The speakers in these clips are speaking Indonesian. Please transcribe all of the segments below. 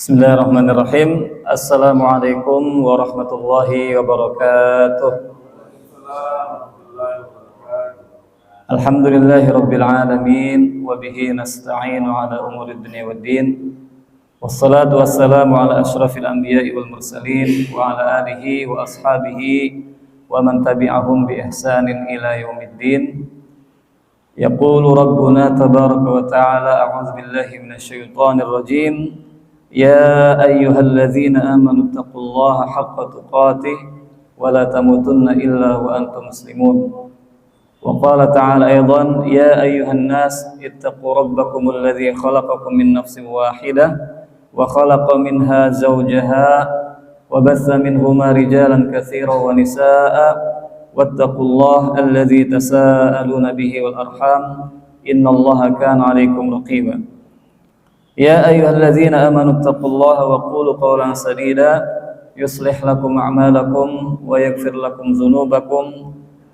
Bismillahirrahmanirrahim. Assalamualaikum warahmatullahi wabarakatuh. Alhamdulillahi rabbil alamin wa bihi nasta'inu ala umuri dunya waddin. Wassalatu wassalamu ala asyrafil anbiya'i wal mursalin wa ala alihi wa ashabihi wa man tabi'ahum bi ihsanin ila yaumiddin. Yaqulu rabbuna tabaraka wa ta'ala a'udzu billahi minasy syaithanir rajim. يا أيها الذين آمنوا اتقوا الله حق تقاته ولا تموتن إلا وأنتم مسلمون وقال تعالى أيضا يا أيها الناس اتقوا ربكم الذي خلقكم من نفس واحدة وخلق منها زوجها وبث منهما رجالا كثيرا ونساء واتقوا الله الذي تساءلون به والأرحام إن الله كان عليكم رقيبا يا أيها الذين آمنوا اتقوا الله وقولوا قولا سديدا يصلح لكم أعمالكم ويغفر لكم ذنوبكم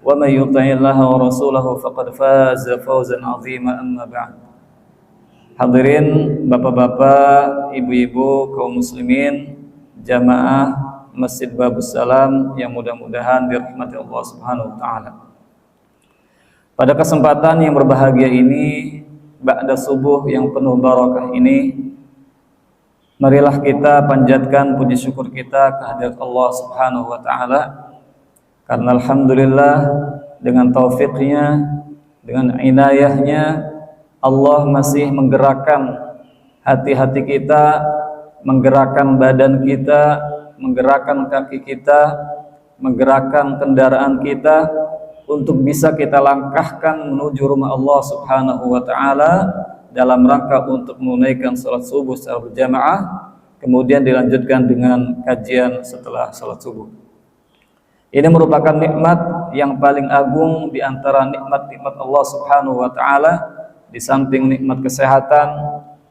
ومن يطع الله ورسوله فقد فاز فوزا عظيما أما بعد. Hadirin bapak-bapak, ibu-ibu, kaum muslimin, jamaah Masjid Babus Salam yang mudah-mudahan dirahmati Allah Subhanahu wa taala. Pada kesempatan yang berbahagia ini, ba'da subuh yang penuh barakah ini, marilah kita panjatkan puji syukur kita kehadirat Allah Subhanahu wa taala, karena alhamdulillah dengan taufiknya, dengan inayahnya, Allah masih menggerakkan hati-hati kita, menggerakkan badan kita, menggerakkan kaki kita, menggerakkan kendaraan kita untuk bisa kita langkahkan menuju rumah Allah Subhanahu wa taala dalam rangka untuk menunaikan salat subuh secara berjamaah, kemudian dilanjutkan dengan kajian setelah salat subuh. Ini merupakan nikmat yang paling agung di antara nikmat-nikmat Allah Subhanahu wa taala, di samping nikmat kesehatan,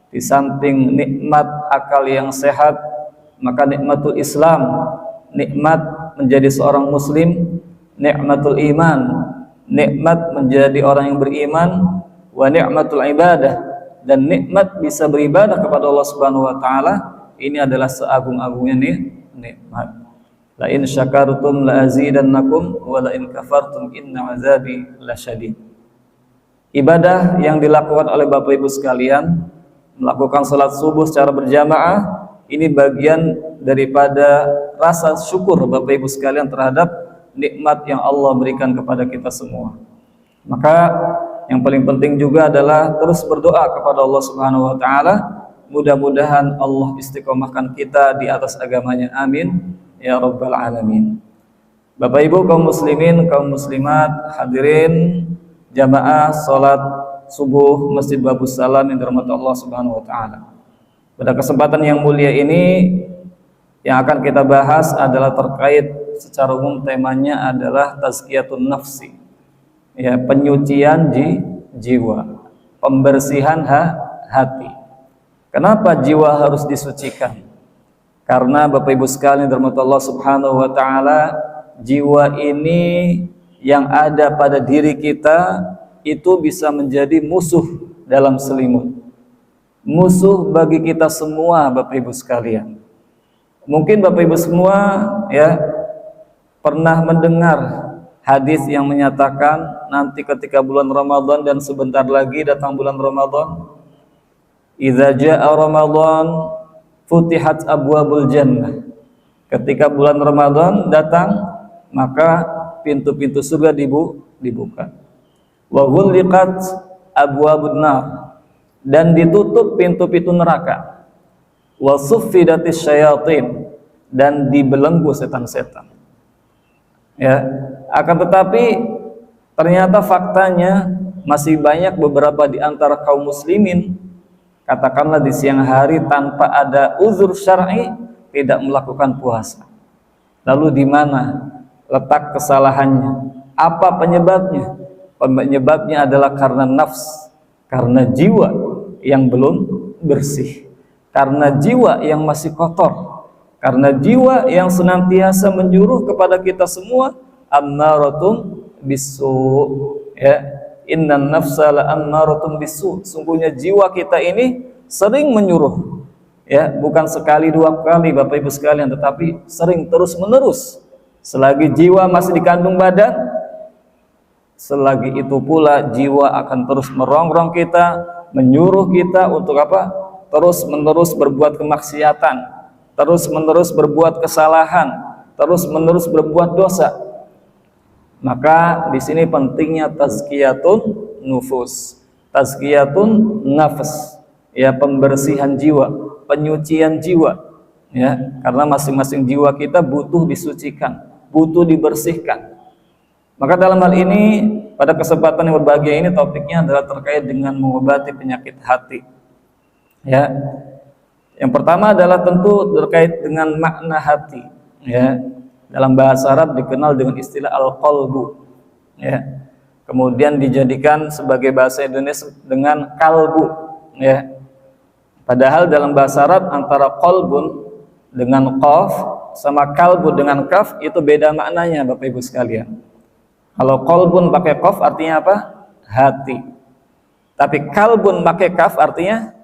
di samping nikmat akal yang sehat, maka nikmatul Islam, nikmat menjadi seorang muslim, nikmatul iman, nikmat menjadi orang yang beriman, wa nikmatul ibadah, dan nikmat bisa beribadah kepada Allah Subhanahu wa taala. Ini adalah seagung-agungnya nikmat. La in syakartum la azidannakum wa la in kafartum inna azabi lasyadid. Ibadah yang dilakukan oleh Bapak Ibu sekalian, melakukan salat subuh secara berjamaah, ini bagian daripada rasa syukur Bapak Ibu sekalian terhadap nikmat yang Allah berikan kepada kita semua. Maka yang paling penting juga adalah terus berdoa kepada Allah Subhanahu wa taala, mudah-mudahan Allah istiqomahkan kita di atas agamanya. Amin ya rabbal alamin. Bapak Ibu kaum muslimin, kaum muslimat, hadirin jamaah salat subuh Masjid Babus Salam yang dirahmati Allah Subhanahu wa taala. Pada kesempatan yang mulia ini, yang akan kita bahas adalah terkait, secara umum temanya adalah tazkiyatun nafsi, ya, penyucian jiwa, pembersihan hati. Kenapa jiwa harus disucikan? Karena Bapak Ibu sekalian dirahmati Allah Subhanahu wa taala, jiwa ini yang ada pada diri kita itu bisa menjadi musuh dalam selimut, musuh bagi kita semua. Bapak Ibu sekalian, mungkin Bapak Ibu semua ya pernah mendengar hadis yang menyatakan nanti ketika bulan Ramadan dan sebentar lagi datang bulan Ramadan, idza jaa Ramadan futihat abwabul jannah. Ketika bulan Ramadan datang, maka pintu-pintu surga dibuka. Wa ghulliqat abwabun nar, dan ditutup pintu-pintu neraka. Wa suffidatis syayatin, dan dibelenggu setan-setan. Ya, akan tetapi ternyata faktanya masih banyak beberapa di antara kaum muslimin, katakanlah di siang hari tanpa ada uzur syar'i, tidak melakukan puasa. Lalu di mana letak kesalahannya? Apa penyebabnya? Penyebabnya adalah karena nafs, karena jiwa yang belum bersih, karena jiwa yang masih kotor, karena jiwa yang senantiasa menjuruh kepada kita semua, ammaratun bisu, ya, innan nafsa la ammaratun bisu. Sungguhnya jiwa kita ini sering menyuruh, ya, bukan sekali dua kali Bapak Ibu sekalian, tetapi sering terus menerus. Selagi jiwa masih dikandung badan, selagi itu pula jiwa akan terus merongrong kita, menyuruh kita untuk apa? Terus menerus berbuat kemaksiatan, terus menerus berbuat kesalahan, terus menerus berbuat dosa. Maka di sini pentingnya tazkiyatun nufus, tazkiyatun nafas, ya, pembersihan jiwa, penyucian jiwa, ya, karena masing-masing jiwa kita butuh disucikan, butuh dibersihkan. Maka dalam hal ini pada kesempatan yang berbahagia ini topiknya adalah terkait dengan mengobati penyakit hati. Ya, yang pertama adalah tentu terkait dengan makna hati. Ya, dalam bahasa Arab dikenal dengan istilah al-qalbu. Ya, kemudian dijadikan sebagai bahasa Indonesia dengan kalbu. Ya, padahal dalam bahasa Arab antara qalbun dengan qaf sama kalbu dengan kaf itu beda maknanya Bapak Ibu sekalian. Kalau qalbun pakai qaf artinya apa? Hati. Tapi kalbun pakai kaf artinya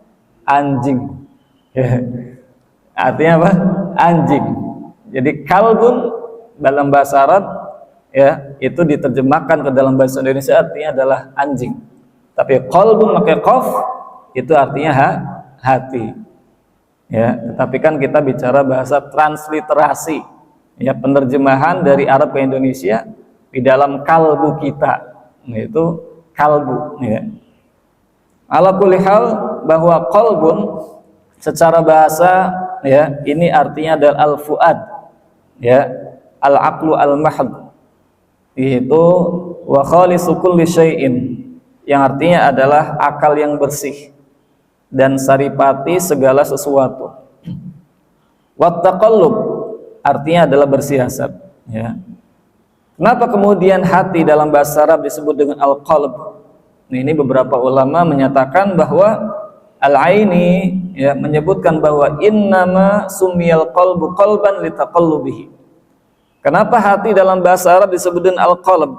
anjing. Ya. Artinya apa? Anjing. Jadi kalbun dalam bahasa Arab, ya, itu diterjemahkan ke dalam bahasa Indonesia artinya adalah anjing. Tapi qalbun pakai qaf itu artinya hati. Ya, tetapi kan kita bicara bahasa transliterasi, ya, penerjemahan dari Arab ke Indonesia di dalam kalbu kita, yaitu kalbu. Ya. Ala kulli hal, bahwa qalbun secara bahasa, ya, ini artinya adalah al-fuad, ya, al-aqlu al-mahd, yaitu wa khalisu kulli syai'in, yang artinya adalah akal yang bersih dan saripati segala sesuatu. Wat taqallub artinya adalah bersiasat, ya. Kenapa kemudian hati dalam bahasa Arab disebut dengan al-qalb? Nah, ini beberapa ulama menyatakan bahwa al-aini, ya, menyebutkan bahwa innama sumiyal qalbu qalban litaqallubihi. Kenapa hati dalam bahasa Arab disebut dengan al-qalb?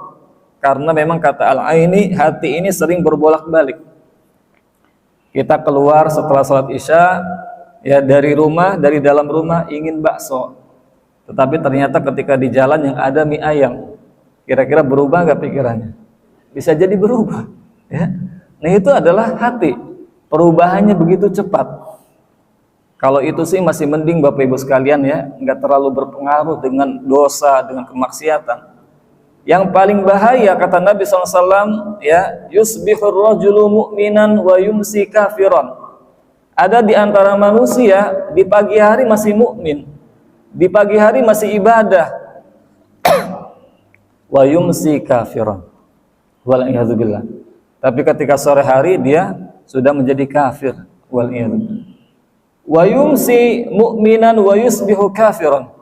Karena memang kata al-aini, hati ini sering berbolak-balik. Kita keluar setelah sholat isya, ya, dari rumah, dari dalam rumah ingin bakso, tetapi ternyata ketika di jalan yang ada mie ayam. Kira-kira berubah nggak pikirannya? Bisa jadi berubah, ya. Nah, itu adalah hati, perubahannya begitu cepat. Kalau itu sih masih mending Bapak Ibu sekalian, ya, nggak terlalu berpengaruh dengan dosa, dengan kemaksiatan. Yang paling bahaya kata Nabi SAW, ya, yusbihur rajulu mu'minan wa yumsi kafiran. Ada di antara manusia di pagi hari masih mukmin, di pagi hari masih ibadah, wa yumsi kafiran, wal'iyadzubillah. Tapi ketika sore hari dia sudah menjadi kafir, wal'iyadzubillah. Wa yumsi mu'minan wa yusbihu kafiran.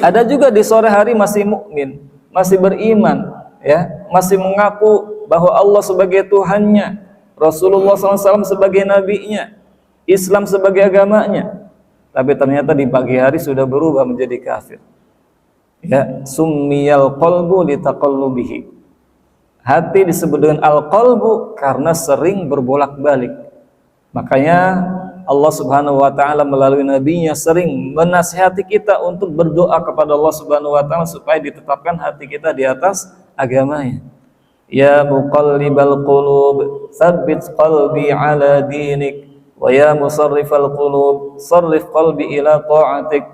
Ada juga di sore hari masih mukmin, masih beriman, ya, masih mengaku bahwa Allah sebagai Tuhannya, Rasulullah SAW sebagai nabinya, Islam sebagai agamanya, tapi ternyata di pagi hari sudah berubah menjadi kafir. Ya, summiyal qalbu litaqallubihi. Hati disebut dengan al-qalbu karena sering berbolak-balik. Makanya Allah Subhanahu wa taala melalui nabinya sering menasihati kita untuk berdoa kepada Allah Subhanahu wa taala supaya ditetapkan hati kita di atas agamanya. Ya muqallibal qulub, tsabbit qalbi ala dinik, wa ya musarrifal qulub, sarrif qalbi ila ta'atik.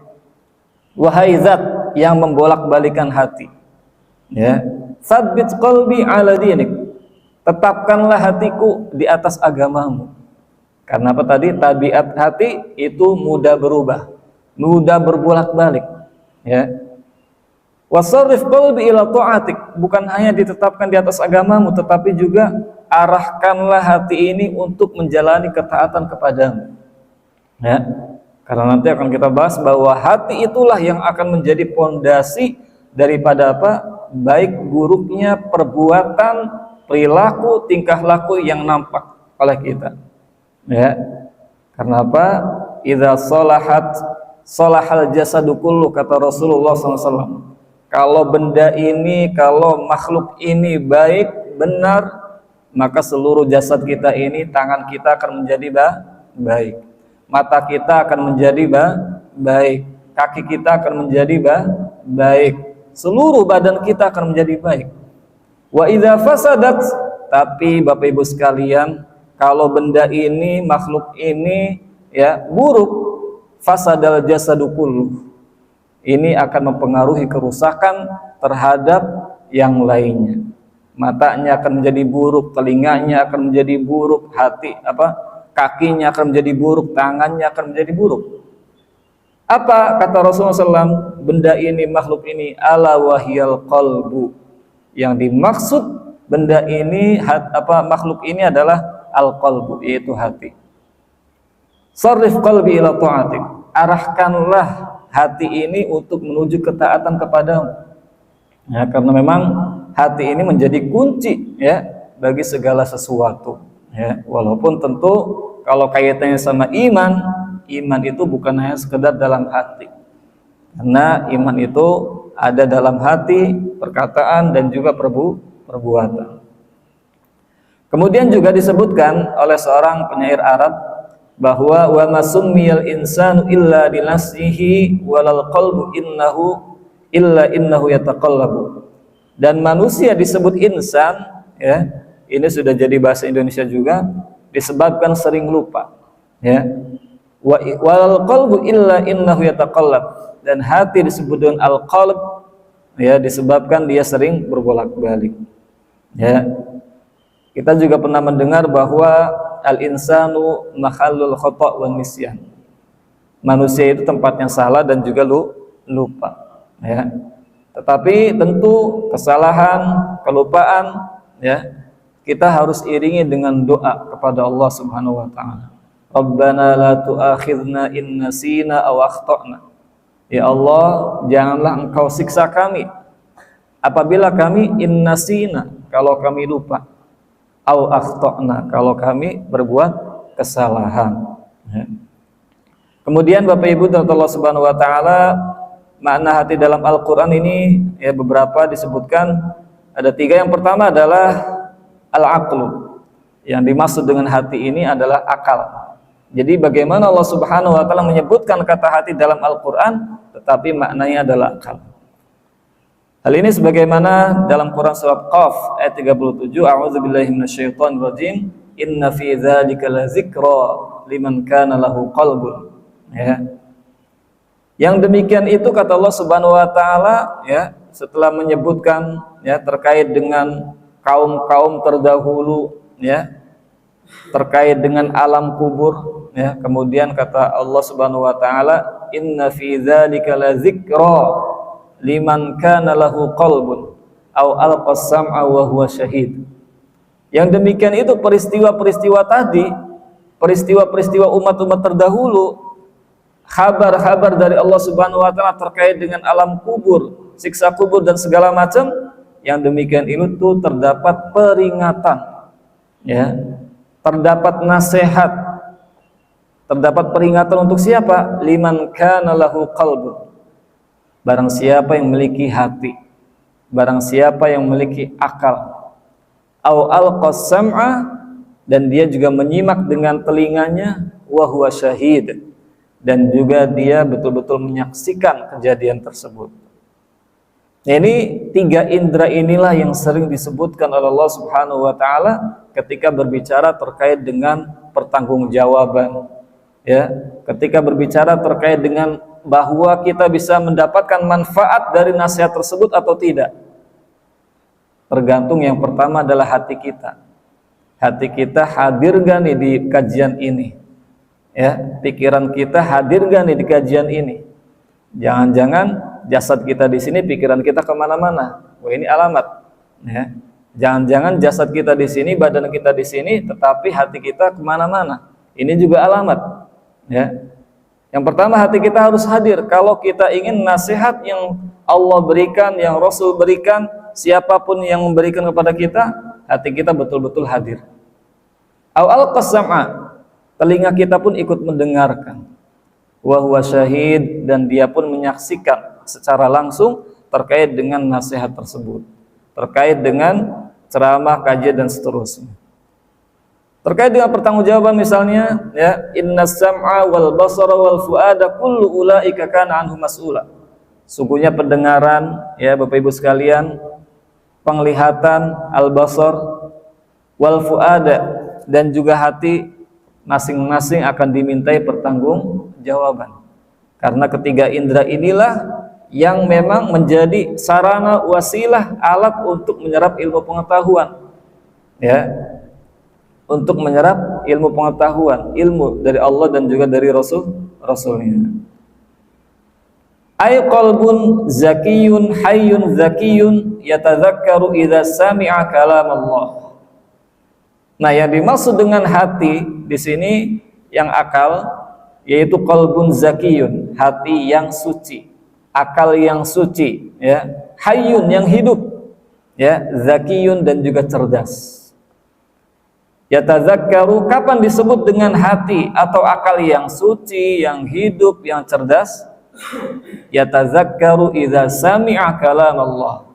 Wahai zat yang membolak-balikan hati, ya, tsabbit qalbi ala dinik, tetapkanlah hatiku di atas agamamu. Karena apa tadi? Tabiat hati itu mudah berubah, mudah berbolak-balik, ya. Wasarrif qalbi ila ta'atik, bukan hanya ditetapkan di atas agamamu, tetapi juga arahkanlah hati ini untuk menjalani ketaatan kepadamu, ya. Karena nanti akan kita bahas bahwa hati itulah yang akan menjadi pondasi daripada apa? Baik buruknya perbuatan, perilaku, tingkah laku yang nampak oleh kita. Ya. Karena apa? Idza shalahat shalahal jasadu kullu, kata Rasulullah SAW. Kalau benda ini, kalau makhluk ini baik, benar, maka seluruh jasad kita ini, tangan kita akan menjadi baik. mata kita akan menjadi baik, kaki kita akan menjadi baik, seluruh badan kita akan menjadi baik. Wa idza fasadat, tapi Bapak Ibu sekalian, kalau benda ini, makhluk ini ya buruk, fasadal jasadu kulluh, ini akan mempengaruhi kerusakan terhadap yang lainnya. Matanya akan menjadi buruk, telinganya akan menjadi buruk, kakinya akan menjadi buruk, tangannya akan menjadi buruk. Apa kata Rasulullah SAW? Benda ini, makhluk ini, ala wahyal qalbu. Yang dimaksud benda ini, makhluk ini adalah al-qalbu, yaitu hati. Sarrif qalbi ila ta'atik, arahkanlah hati ini untuk menuju ketaatan kepadamu. Ya, karena memang hati ini menjadi kunci ya bagi segala sesuatu. Ya, walaupun tentu kalau kaitannya sama iman, iman itu bukan hanya sekedar dalam hati. Karena iman itu ada dalam hati, perkataan dan juga perbuatan. Kemudian juga disebutkan oleh seorang penyair Arab bahwa wa masummiyal insanu illa li nafsihi walal qalbu innahu yataqallabu. Dan manusia disebut insan ya, ini sudah jadi bahasa Indonesia juga, disebabkan sering lupa ya. Walal qalbu illa innahu yataqallab, dan hati disebut dengan al-qalb ya, disebabkan dia sering berbolak-balik ya. Kita juga pernah mendengar bahwa al-insanu mahallul khata' wan nisyan. Manusia itu tempatnya salah dan juga lupa ya. Tetapi tentu kesalahan, kelupaan ya, kita harus iringi dengan doa kepada Allah Subhanahu wa taala. Rabbana la tu'akhidna in nasina aw akhtana. Ya Allah, janganlah Engkau siksa kami apabila kami in nasina, kalau kami lupa, au akhtana, kalau kami berbuat kesalahan ya. Kemudian Bapak Ibu dan Allah Subhanahu wa taala, makna hati dalam Al-Qur'an ini ya beberapa disebutkan, ada 3. Yang pertama adalah al-aqlu. Yang dimaksud dengan hati ini adalah akal. Jadi bagaimana Allah Subhanahu wa taala menyebutkan kata hati dalam Al-Qur'an, tetapi maknanya adalah akal. Hal ini sebagaimana dalam Quran surat Qaf ayat 37, a'udzubillahi minasyaitonirrajim, inna fi dzalika lazikra liman kana lahu qalbun ya. Yang demikian itu kata Allah Subhanahu wa taala ya, setelah menyebutkan ya terkait dengan kaum-kaum terdahulu ya, terkait dengan alam kubur ya, kemudian kata Allah Subhanahu wa taala, inna fi dzalika lazikra liman kana lahu qalbun aw alqas sam'a wa huwa syahid. Yang demikian itu peristiwa-peristiwa tadi, peristiwa-peristiwa umat-umat terdahulu, kabar-kabar dari Allah Subhanahu wa taala terkait dengan alam kubur, siksa kubur dan segala macam, yang demikian itu terdapat peringatan ya, terdapat nasihat, terdapat peringatan untuk siapa? Liman kana lahu qalbun, barang siapa yang memiliki hati, barang siapa yang memiliki akal, au alqas sam'a, dan dia juga menyimak dengan telinganya, wa huwa syahid, dan juga dia betul-betul menyaksikan kejadian tersebut. Ini 3 indera inilah yang sering disebutkan oleh Allah Subhanahu wa taala ketika berbicara terkait dengan pertanggungjawaban ya, ketika berbicara terkait dengan bahwa kita bisa mendapatkan manfaat dari nasihat tersebut atau tidak. Tergantung, yang pertama adalah hati kita. Hati kita hadir gak nih di kajian ini? Ya, pikiran kita hadir gak nih di kajian ini? Jangan-jangan jasad kita di sini, pikiran kita kemana-mana. Wah, ini alamat. Ya. Jangan-jangan jasad kita di sini, badan kita di sini, tetapi hati kita kemana-mana. Ini juga alamat. Ya. Yang pertama, hati kita harus hadir. Kalau kita ingin nasihat yang Allah berikan, yang Rasul berikan, siapapun yang memberikan kepada kita, hati kita betul-betul hadir. Awal qasam'a, telinga kita pun ikut mendengarkan. Wa huwa syahid, dan dia pun menyaksikan secara langsung terkait dengan nasihat tersebut, terkait dengan ceramah, kajian dan seterusnya. Terkait dengan pertanggungjawaban misalnya, ya, innas sam'a wal basara wal fuada kullu ulaika kana anhu mas'ula. Sungguhnya pendengaran, ya Bapak Ibu sekalian, penglihatan, al-basar, wal fuada, dan juga hati, masing-masing akan dimintai pertanggungjawaban. Karena ketiga indera inilah yang memang menjadi sarana wasilah alat untuk menyerap ilmu pengetahuan, ya, untuk menyerap ilmu pengetahuan, ilmu dari Allah dan juga dari Rasulnya. Ay qalbun zakiyun hayyun zakiyun yatadzakkaru idza sami'a kalam Allah. Nah, yang dimaksud dengan hati di sini yang akal, yaitu qalbun zakiyun, hati yang suci, akal yang suci, ya, hayyun yang hidup, ya, zakiyun dan juga cerdas. Yatadzakkaru, kapan disebut dengan hati atau akal yang suci, yang hidup, yang cerdas? Yatadzakkaru idza sami'a kalam Allah.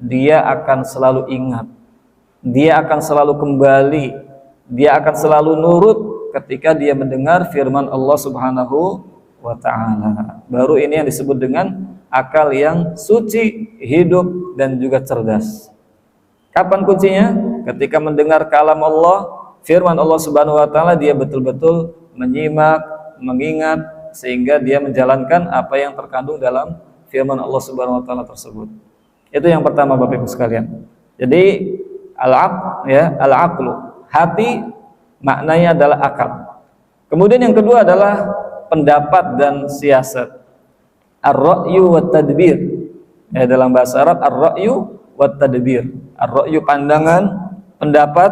Dia akan selalu ingat, dia akan selalu kembali, dia akan selalu nurut ketika dia mendengar firman Allah Subhanahu wa ta'ala. Baru ini yang disebut dengan akal yang suci, hidup, dan juga cerdas. Kapan kuncinya? Ketika mendengar kalam Allah, firman Allah Subhanahu wa ta'ala, dia betul-betul menyimak, mengingat, sehingga dia menjalankan apa yang terkandung dalam firman Allah Subhanahu wa ta'ala tersebut. Itu yang pertama Bapak Ibu sekalian. Jadi al-aql, ya, al-aqlu, hati maknanya adalah akal. Kemudian yang kedua adalah pendapat dan siasat. Ar-ra'yu wat tadbir. Ya, dalam bahasa Arab ar-ra'yu wat tadbir. Ar-ra'yu pandangan, pendapat,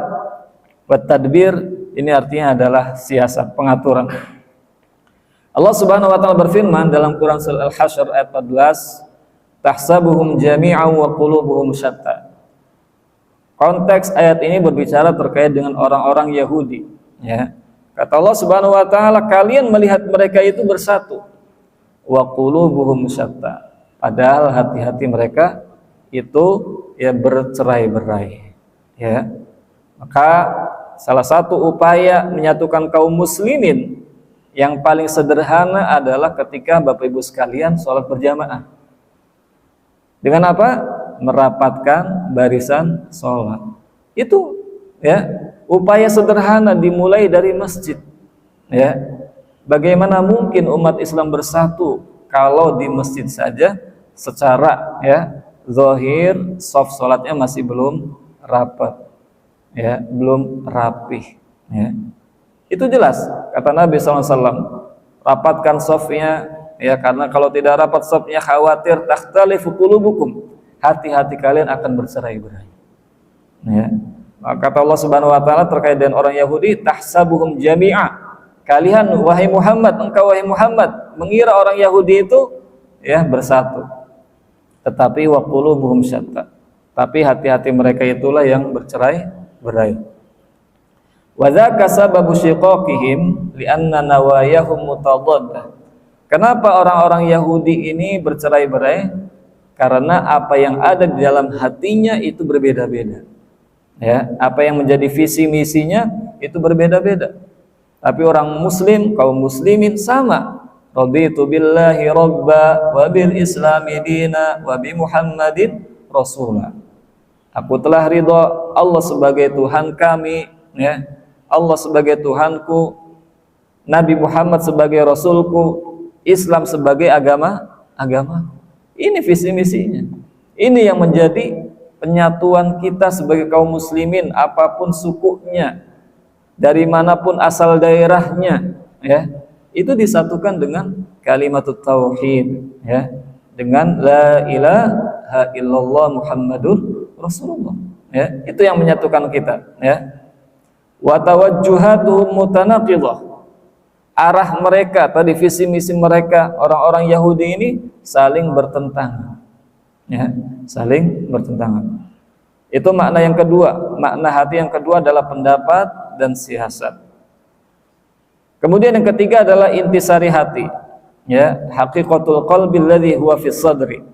wat tadbir ini artinya adalah siasat, pengaturan. Allah Subhanahu wa taala berfirman dalam Quran surah Al-Hasyr ayat 14, tahsabuhum jami'an wa qulubuhum syatta. Konteks ayat ini berbicara terkait dengan orang-orang Yahudi, ya. Kata Allah Subhanahu wa taala, kalian melihat mereka itu bersatu, wa qulubuhum syatta, padahal hati-hati mereka itu ya bercerai-berai, ya. Maka salah satu upaya menyatukan kaum muslimin yang paling sederhana adalah ketika Bapak Ibu sekalian sholat berjamaah. Dengan apa? Merapatkan barisan sholat. Itu, ya, upaya sederhana dimulai dari masjid. Ya, bagaimana mungkin umat Islam bersatu kalau di masjid saja secara, ya, zahir soft sholatnya masih belum rapat, ya, belum rapih, ya. Itu jelas kata Nabi SAW, rapatkan sofnya, ya, karena kalau tidak rapat sofnya khawatir takhtalifu qulubukum, hati-hati kalian akan bercerai-berai, ya. Kata Allah Subhanahu wa taala terkait dengan orang Yahudi, tahsabuhum jami'a, kalian wahai Muhammad, engkau wahai Muhammad mengira orang Yahudi itu, ya, bersatu, tetapi wa qulubuhum syatta, tapi hati-hati mereka itulah yang bercerai-berai. Wa dzaka sababu syiqaqihim li'anna nawayahum mutadaddah. Kenapa orang-orang Yahudi ini bercerai-berai? Karena apa yang ada di dalam hatinya itu berbeda-beda. Ya, apa yang menjadi visi misinya itu berbeda-beda. Tapi orang muslim, kaum muslimin sama. Raditu billahi rabba wa bil islami dina wa bi Muhammadin rasula. Aku telah ridha Allah sebagai Tuhan kami, ya, Allah sebagai Tuhanku, Nabi Muhammad sebagai Rasulku, Islam sebagai agama. Ini visi misinya. Ini yang menjadi penyatuan kita sebagai kaum muslimin, apapun sukunya, dari manapun asal daerahnya, ya, itu disatukan dengan kalimatut tauhid, ya, dengan la ilaha illallah Muhammadur Rasulullah, ya. Itu yang menyatukan kita, ya. Wa tawajjuhatuhum mutanaqidah. Arah mereka tadi, visi misi mereka orang-orang Yahudi ini saling bertentangan, ya, saling bertentangan. Itu makna yang kedua. Makna hati yang kedua adalah pendapat dan siasat. Kemudian yang ketiga adalah intisari hati, ya, haqiqatul qalbi alladhi huwa fis sadri,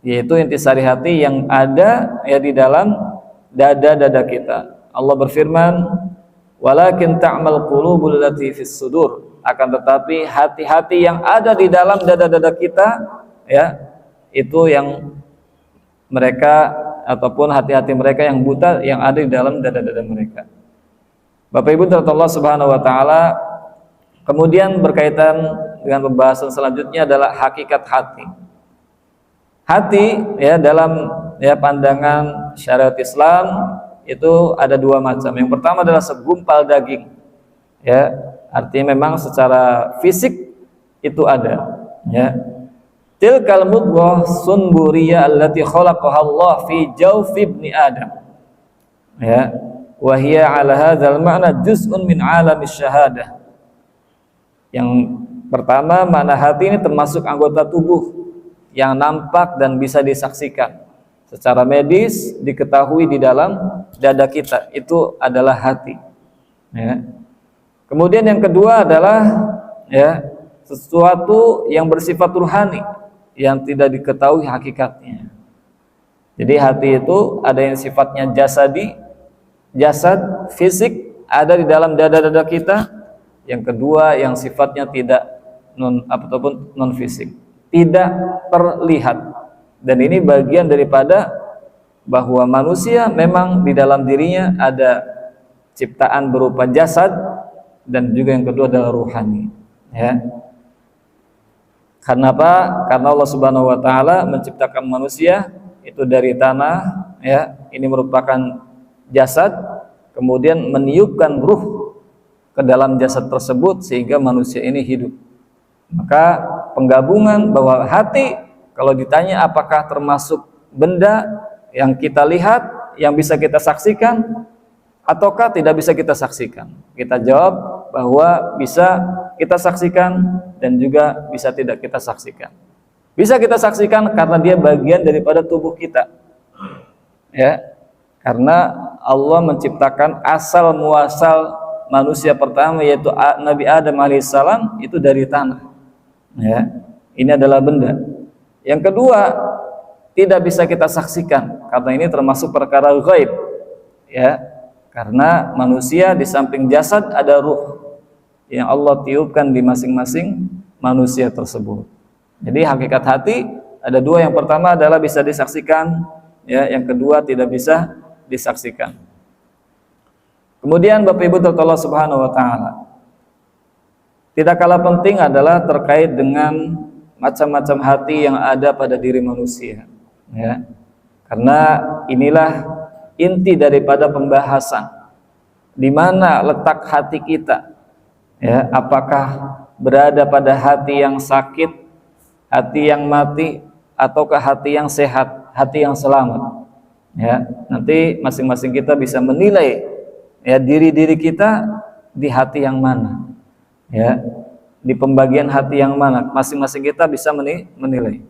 yaitu intisari hati yang ada, ya, di dalam dada-dada kita. Allah berfirman, walakin ta'mal qulubul lati fis sudur, akan tetapi hati-hati yang ada di dalam dada-dada kita, ya, itu yang mereka, ataupun hati-hati mereka yang buta yang ada di dalam dada-dada mereka. Bapak Ibu Allah Subhanahu wa taala, kemudian berkaitan dengan pembahasan selanjutnya adalah hakikat hati. Hati, ya, dalam, ya, pandangan syariat Islam itu ada dua macam. Yang pertama adalah segumpal daging, ya, artinya memang secara fisik itu ada, ya. Tilkal mudghah sunburiyah allati khalaqaha Allah fi jawfi ibni Adam, ya, wa hiya ala hadzal ma'na juz'un min 'alamis syahadah. Yang pertama, makna hati ini termasuk anggota tubuh yang nampak dan bisa disaksikan secara medis, diketahui di dalam dada kita, itu adalah hati, ya. Kemudian yang kedua adalah, ya, sesuatu yang bersifat ruhani yang tidak diketahui hakikatnya. Jadi hati itu ada yang sifatnya jasadi, jasad fisik ada di dalam dada-dada kita. Yang kedua yang sifatnya tidak non fisik, tidak terlihat. Dan ini bagian daripada bahwa manusia memang di dalam dirinya ada ciptaan berupa jasad, dan juga yang kedua adalah ruhani, ya. Karena apa? Karena Allah Subhanahu wa taala menciptakan manusia itu dari tanah, ya. Ini merupakan jasad, kemudian meniupkan ruh ke dalam jasad tersebut sehingga manusia ini hidup. Maka penggabungan bahwa hati, kalau ditanya apakah termasuk benda yang kita lihat, yang bisa kita saksikan, ataukah tidak bisa kita saksikan, kita jawab bahwa bisa kita saksikan dan juga bisa tidak kita saksikan. Bisa kita saksikan karena dia bagian daripada tubuh kita, ya, karena Allah menciptakan asal muasal manusia pertama yaitu Nabi Adam alaihissalam itu dari tanah, ya. Ini adalah benda. Yang kedua, tidak bisa kita saksikan karena ini termasuk perkara ghaib, ya, karena manusia di samping jasad ada ruh yang Allah tiupkan di masing-masing manusia tersebut. Jadi hakikat hati ada dua. Yang pertama adalah bisa disaksikan, ya, yang kedua tidak bisa disaksikan. Kemudian Bapak Ibu Allah Subhanahu wa taala, tidak kalah penting adalah terkait dengan macam-macam hati yang ada pada diri manusia, ya. Karena inilah inti daripada pembahasan, di mana letak hati kita, ya, apakah berada pada hati yang sakit, hati yang mati, ataukah hati yang sehat, hati yang selamat, ya. Nanti masing-masing kita bisa menilai, ya, diri-diri kita di hati yang mana, ya, di pembagian hati yang mana, masing-masing kita bisa menilai.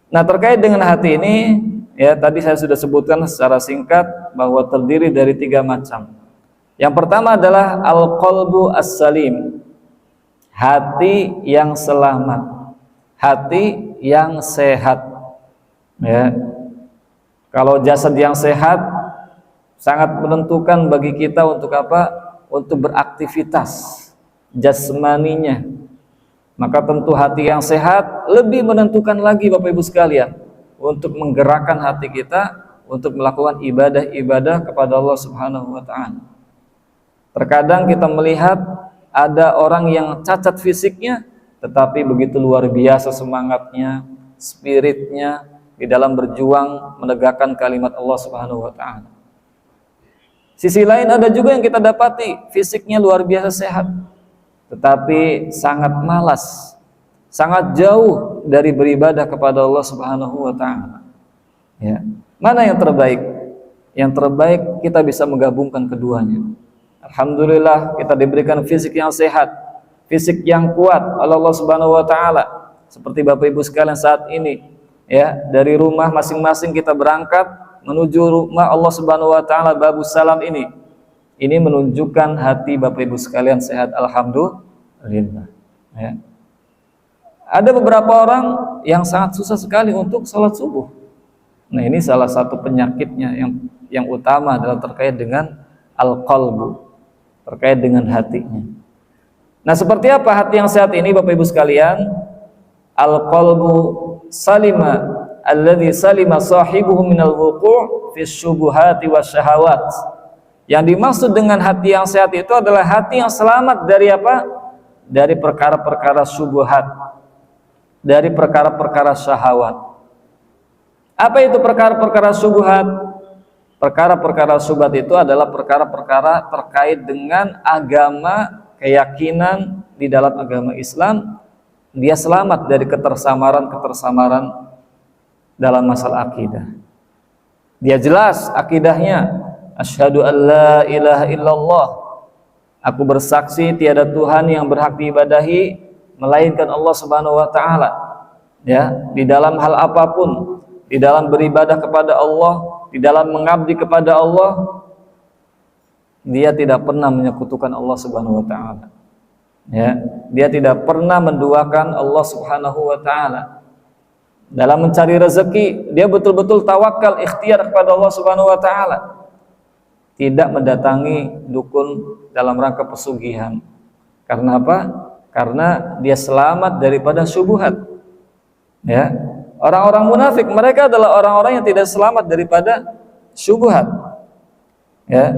Nah, terkait dengan hati ini, ya, tadi saya sudah sebutkan secara singkat bahwa terdiri dari 3 macam. Yang pertama adalah al-qalbu as-salim, hati yang selamat, hati yang sehat, ya. Kalau jasad yang sehat sangat menentukan bagi kita untuk apa? Untuk beraktivitas jasmaninya. Maka tentu hati yang sehat lebih menentukan lagi Bapak Ibu sekalian untuk menggerakkan hati kita untuk melakukan ibadah-ibadah kepada Allah Subhanahu wa taala. Terkadang kita melihat ada orang yang cacat fisiknya tetapi begitu luar biasa semangatnya, spiritnya di dalam berjuang menegakkan kalimat Allah Subhanahu wa taala. Sisi lain ada juga yang kita dapati fisiknya luar biasa sehat tetapi sangat malas, sangat jauh dari beribadah kepada Allah Subhanahu wa taala. Ya. Mana yang terbaik? Yang terbaik kita bisa menggabungkan keduanya. Alhamdulillah kita diberikan fisik yang sehat, fisik yang kuat oleh Allah Subhanahu wa taala. Seperti Bapak Ibu sekalian saat ini, ya, dari rumah masing-masing kita berangkat menuju rumah Allah Subhanahu wa taala Babus Salam ini. Ini menunjukkan hati Bapak Ibu sekalian sehat, alhamdulillah, ya. Ada beberapa orang yang sangat susah sekali untuk sholat subuh. Nah, ini salah satu penyakitnya yang utama adalah terkait dengan al-qalbu, terkait dengan hatinya. Nah, seperti apa hati yang sehat ini Bapak Ibu sekalian? Al-qalbu salima alladhi salima sahibuhu minal wuqu' fi syubuhati wasyahawat. Yang dimaksud dengan hati yang sehat itu adalah hati yang selamat dari apa? Dari perkara-perkara syubhat, dari perkara-perkara syahwat. Apa itu perkara-perkara syubhat? Perkara-perkara syubhat itu adalah perkara-perkara terkait dengan agama, keyakinan di dalam agama Islam. Dia selamat dari ketersamaran-ketersamaran dalam masalah akidah. Dia jelas akidahnya, asyhadu an la ilaha illallah, aku bersaksi tiada Tuhan yang berhak diibadahi melainkan Allah Subhanahu wa taala. Ya, di dalam hal apapun, di dalam beribadah kepada Allah, di dalam mengabdi kepada Allah, dia tidak pernah menyekutukan Allah Subhanahu wa taala. Ya, dia tidak pernah menduakan Allah Subhanahu wa taala. Dalam mencari rezeki, dia betul-betul tawakal, ikhtiar kepada Allah Subhanahu wa taala. Tidak mendatangi dukun dalam rangka pesugihan. Karena apa? Karena dia selamat daripada syubhat. Ya. Orang-orang munafik mereka adalah orang-orang yang tidak selamat daripada syubhat. Ya.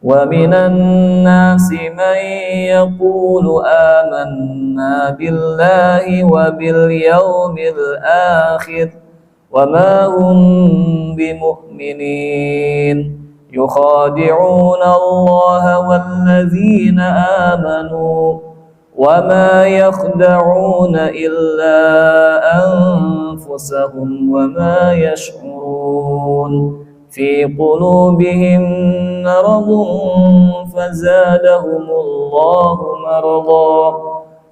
Wa minan nasi man yaqulu amanna billahi wa bil yaumil akhir wa ma hum bimu'minin yukhadi'una Allah wallazina amanu wa ma yakhda'una illa anfusahum wa ma yash'urun fi qulubihim maradun fazadahumullahu marada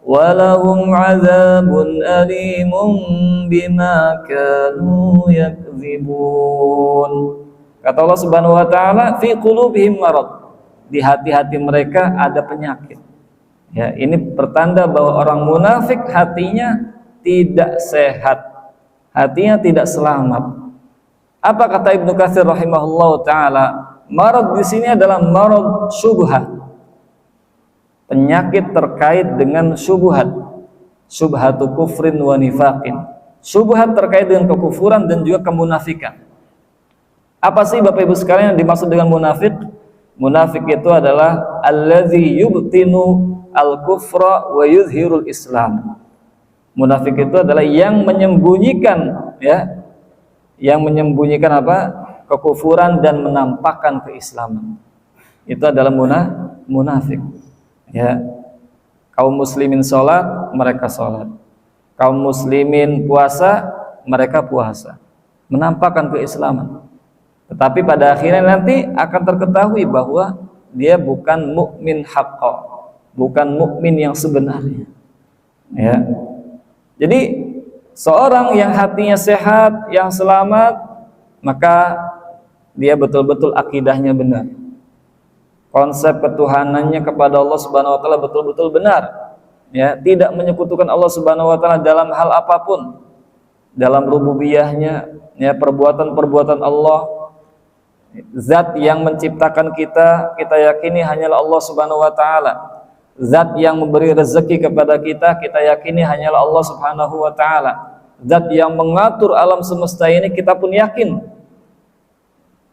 wa lahum 'adzabun alimun bima kanu yakdzibun. Kata Allah Subhanahu wa taala, fi qulubihim marad, di hati-hati mereka ada penyakit. Ya, ini pertanda bahwa orang munafik hatinya tidak sehat, hatinya tidak selamat. Apa kata Ibnu Katsir rahimahullahu taala? Marad di sini adalah marad syubhat. Penyakit terkait dengan syubhat. Syubhatu kufrin wa nifaqin. Syubhat terkait dengan kekufuran dan juga kemunafikan. Apa sih Bapak Ibu sekalian yang dimaksud dengan munafik? Munafik itu adalah allazi yubtinu al-kufra wa yuzhirul Islam. Munafik itu adalah yang menyembunyikan, ya, yang menyembunyikan apa? Kekufuran dan menampakkan keislaman. Itu adalah munafik. Ya. Kaum muslimin sholat, mereka sholat. Kaum muslimin puasa, mereka puasa. Menampakkan keislaman. Tetapi pada akhirnya nanti akan terketahui bahwa dia bukan mukmin haqqo, bukan mukmin yang sebenarnya. Ya. Jadi seorang yang hatinya sehat, yang selamat, maka dia betul-betul akidahnya benar. Konsep ketuhanannya kepada Allah Subhanahu wa taala betul-betul benar. Ya, tidak menyekutukan Allah Subhanahu wa taala dalam hal apapun. Dalam rububiyahnya, ya, perbuatan-perbuatan Allah. Zat yang menciptakan kita yakini hanyalah Allah Subhanahu wa taala. Zat yang memberi rezeki kepada kita yakini hanyalah Allah Subhanahu wa taala. Zat yang mengatur alam semesta ini kita pun yakin,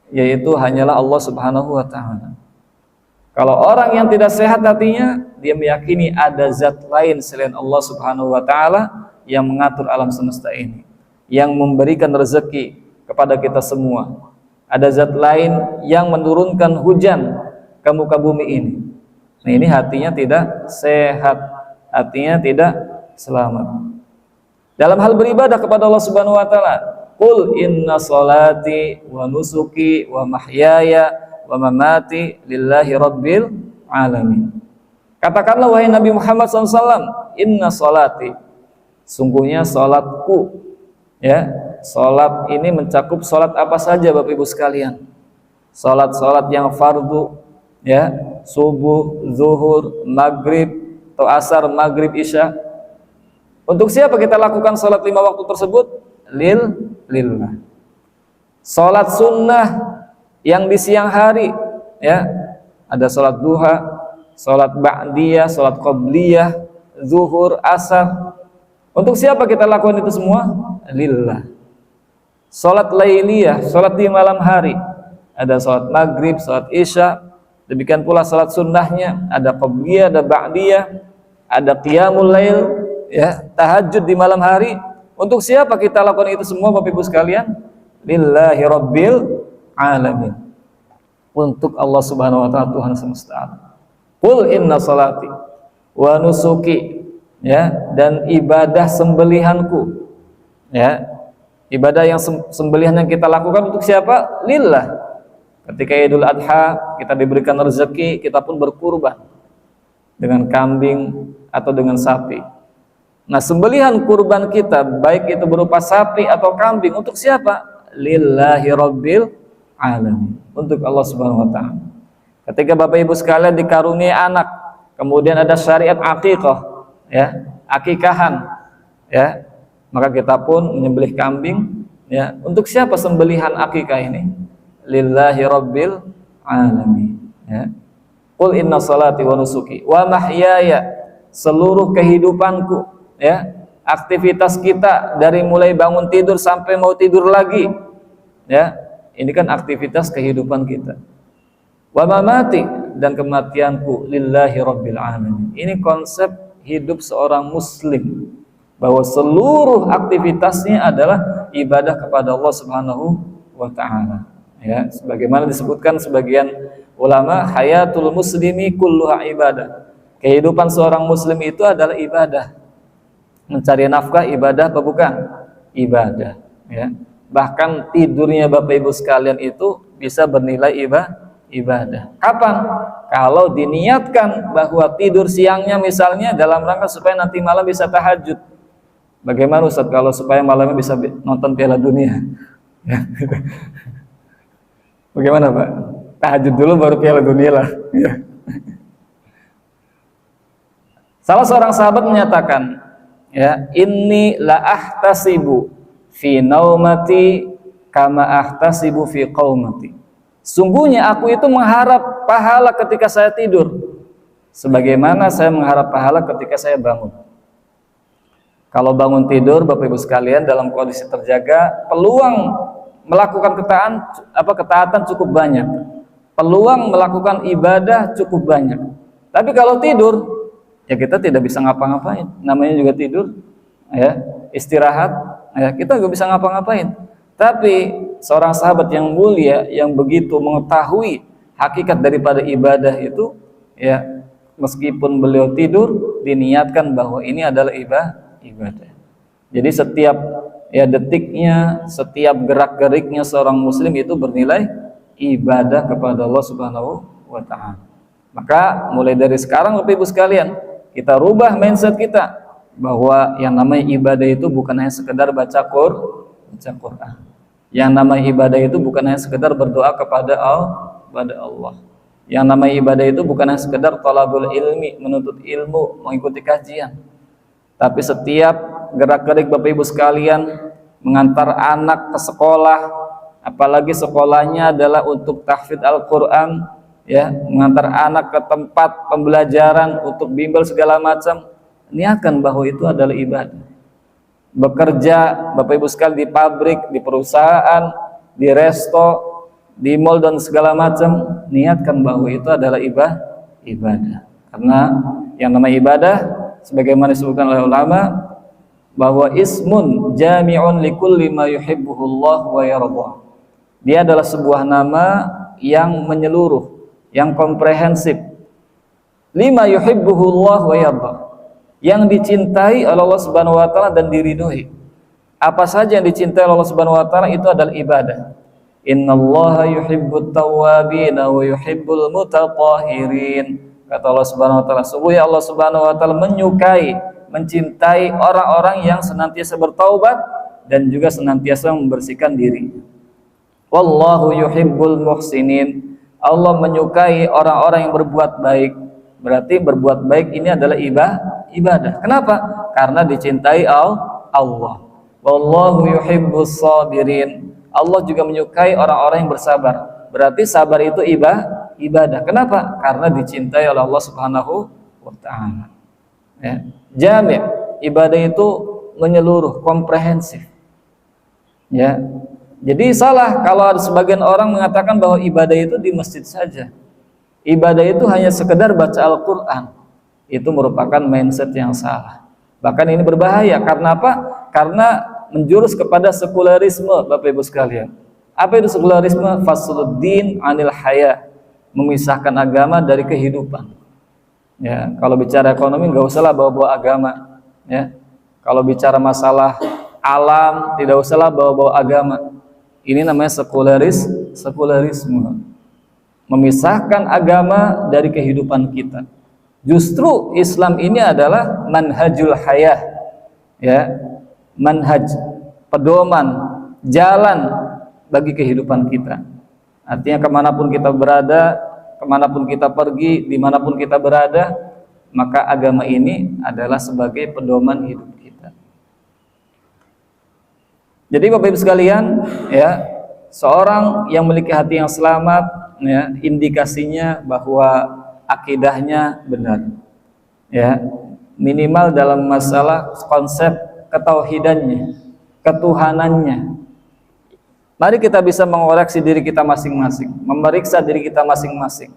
yaitu hanyalah Allah Subhanahu wa taala. Kalau orang yang tidak sehat hatinya, dia meyakini ada zat lain selain Allah Subhanahu wa taala yang mengatur alam semesta ini, yang memberikan rezeki kepada kita semua. Ada zat lain yang menurunkan hujan ke muka bumi ini. Nah, ini hatinya tidak sehat, hatinya tidak selamat. Dalam hal beribadah kepada Allah Subhanahu wa taala, qul inna sholati wa nusuki wa mahyaya wa mamati lillahi rabbil alamin. Katakanlah wahai Nabi Muhammad SAW, inna sholati, sungguhnya salatku, ya. Salat ini mencakup salat apa saja Bapak Ibu sekalian. Salat-salat yang fardu, ya, subuh, zuhur, maghrib, atau asar, maghrib, isya. Untuk siapa kita lakukan salat 5 waktu tersebut? Lillah. Salat sunnah yang di siang hari, ya, ada salat duha, salat ba'diyah, salat qabliyah, zuhur, asar. Untuk siapa kita lakukan itu semua? Lillah. Salat lailiyah, salat di malam hari. Ada salat maghrib, salat isya. Demikian pula salat sunnahnya, ada qabliyah, ada ba'diyah, ada qiyamul lail, ya, tahajud di malam hari. Untuk siapa kita lakukan itu semua, Bapak Ibu sekalian? Lillahi rabbil alamin. Untuk Allah Subhanahu wa taala, Tuhan semesta alam. Qul inna salati wa nusuki, ya, dan ibadah sembelihanku, ya. Ibadah yang sembelihan yang kita lakukan untuk siapa? Lillah. Ketika Idul Adha kita diberikan rezeki, kita pun berkurban dengan kambing atau dengan sapi. Nah, sembelihan kurban kita baik itu berupa sapi atau kambing untuk siapa? Lillahi rabbil alamin. Untuk Allah Subhanahu wa taala. Ketika Bapak Ibu sekalian dikaruniai anak, kemudian ada syariat aqiqah, ya, akikahan, ya, maka kita pun menyembelih kambing, ya. Untuk siapa sembelihan akikah ini? Lillahi rabbil alamin, ya. Qul inna salati wa nusuki wa mahyaya, seluruh kehidupanku, ya, aktivitas kita dari mulai bangun tidur sampai mau tidur lagi, ya, ini kan aktivitas kehidupan kita. Wa mamati, dan kematianku lillahi rabbil alamin. Ini konsep hidup seorang muslim, bahwa seluruh aktivitasnya adalah ibadah kepada Allah Subhanahu wa taala. Ya, sebagaimana disebutkan sebagian ulama, hayatul muslimi kulluha ibadah. Kehidupan seorang muslim itu adalah ibadah. Mencari nafkah ibadah apa bukan? Ibadah, ya. Bahkan tidurnya Bapak Ibu sekalian itu bisa bernilai ibadah. Kapan? Kalau diniatkan bahwa tidur siangnya misalnya dalam rangka supaya nanti malam bisa tahajud. Bagaimana Ustaz kalau supaya malamnya bisa nonton Piala Dunia? Ya. Bagaimana Pak? Tahajud dulu baru Piala Dunia lah. Ya. Salah seorang sahabat menyatakan, ya, inni la ahtasibu fi naumati kama ahtasibu fi qaumati. Sungguhnya aku itu mengharap pahala ketika saya tidur, sebagaimana saya mengharap pahala ketika saya bangun. Kalau bangun tidur Bapak Ibu sekalian dalam kondisi terjaga, peluang melakukan ketaatan cukup banyak, peluang melakukan ibadah cukup banyak. Tapi kalau tidur, ya kita tidak bisa ngapa-ngapain. Namanya juga tidur, ya, istirahat, ya, kita nggak bisa ngapa-ngapain. Tapi seorang sahabat yang mulia yang begitu mengetahui hakikat daripada ibadah itu, ya, meskipun beliau tidur, diniatkan bahwa ini adalah ibadah. Jadi setiap, ya, detiknya, setiap gerak-geriknya seorang muslim itu bernilai ibadah kepada Allah Subhanahu wa taala. Maka mulai dari sekarang Bapak Ibu sekalian, kita rubah mindset kita bahwa yang namanya ibadah itu bukan hanya sekedar baca Quran. Yang namanya ibadah itu bukan hanya sekedar berdoa kepada Allah. Yang namanya ibadah itu bukan hanya sekedar talabul ilmi, menuntut ilmu, mengikuti kajian. Tapi setiap gerak-gerik Bapak Ibu sekalian, mengantar anak ke sekolah, apalagi sekolahnya adalah untuk tahfidz Al-Quran, ya, mengantar anak ke tempat pembelajaran untuk bimbel segala macam, niatkan bahwa itu adalah ibadah. Bekerja Bapak Ibu sekalian di pabrik, di perusahaan, di resto, di mall dan segala macam, niatkan bahwa itu adalah ibadah. Karena yang namanya ibadah, sebagaimana disebutkan oleh ulama, bahwa ismun jami'un likulli ma yuhibbuhullah wa yardah. Dia adalah sebuah nama yang menyeluruh, yang komprehensif. Lima yuhibbuhullah wa yardah, yang dicintai oleh Allah Subhanahu wa taala dan diridhoi. Apa saja yang dicintai oleh Allah Subhanahu wa taala itu adalah ibadah. Innallaha yuhibbut tawwabin wa yuhibbul mutatahhirin. Kata Allah Subhanahu wa taala, sungguhnya Allah Subhanahu wa taala menyukai, mencintai orang-orang yang senantiasa bertaubat dan juga senantiasa membersihkan diri. Wallahu yuhibbul muhsinin. Allah menyukai orang-orang yang berbuat baik. Berarti berbuat baik ini adalah ibadah. Kenapa? Karena dicintai Allah. Wallahu yuhibbus sabirin. Allah juga menyukai orang-orang yang bersabar. Berarti sabar itu ibadah. Kenapa? Karena dicintai oleh Allah Subhanahu wa taala. Ya. Jami', ibadah itu menyeluruh, komprehensif. Ya. Jadi salah kalau ada sebagian orang mengatakan bahwa ibadah itu di masjid saja. Ibadah itu hanya sekedar baca Al-Qur'an. Itu merupakan mindset yang salah. Bahkan ini berbahaya. Karena apa? Karena menjurus kepada sekularisme, Bapak Ibu sekalian. Apa itu sekularisme? Fasluddin anil haya, memisahkan agama dari kehidupan. Ya, kalau bicara ekonomi nggak usahlah bawa-bawa agama. Ya, kalau bicara masalah alam tidak usahlah bawa-bawa agama. Ini namanya sekularisme, memisahkan agama dari kehidupan kita. Justru Islam ini adalah manhajul hayah, ya, manhaj, pedoman, jalan bagi kehidupan kita. Artinya kemanapun kita berada, kemanapun kita pergi, dimanapun kita berada, maka agama ini adalah sebagai pedoman hidup kita. Jadi Bapak Ibu sekalian, ya, seorang yang memiliki hati yang selamat, ya, indikasinya bahwa akidahnya benar, ya, minimal dalam masalah konsep ketauhidannya, ketuhanannya. Mari kita bisa mengoreksi diri kita masing-masing, memeriksa diri kita masing-masing.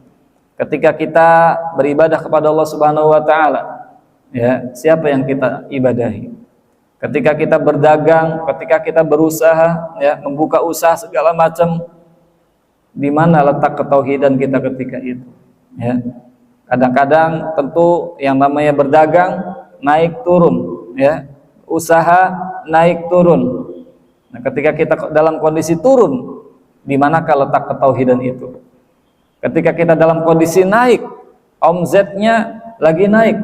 Ketika kita beribadah kepada Allah Subhanahu wa taala, ya, siapa yang kita ibadahi? Ketika kita berdagang, ketika kita berusaha, ya, membuka usaha segala macam, di mana letak ketauhidan kita ketika itu? Ya. Kadang-kadang tentu yang namanya berdagang naik turun, ya, usaha naik turun. Nah, ketika kita dalam kondisi turun, di manakah letak ketauhidan itu? Ketika kita dalam kondisi naik, omzetnya lagi naik,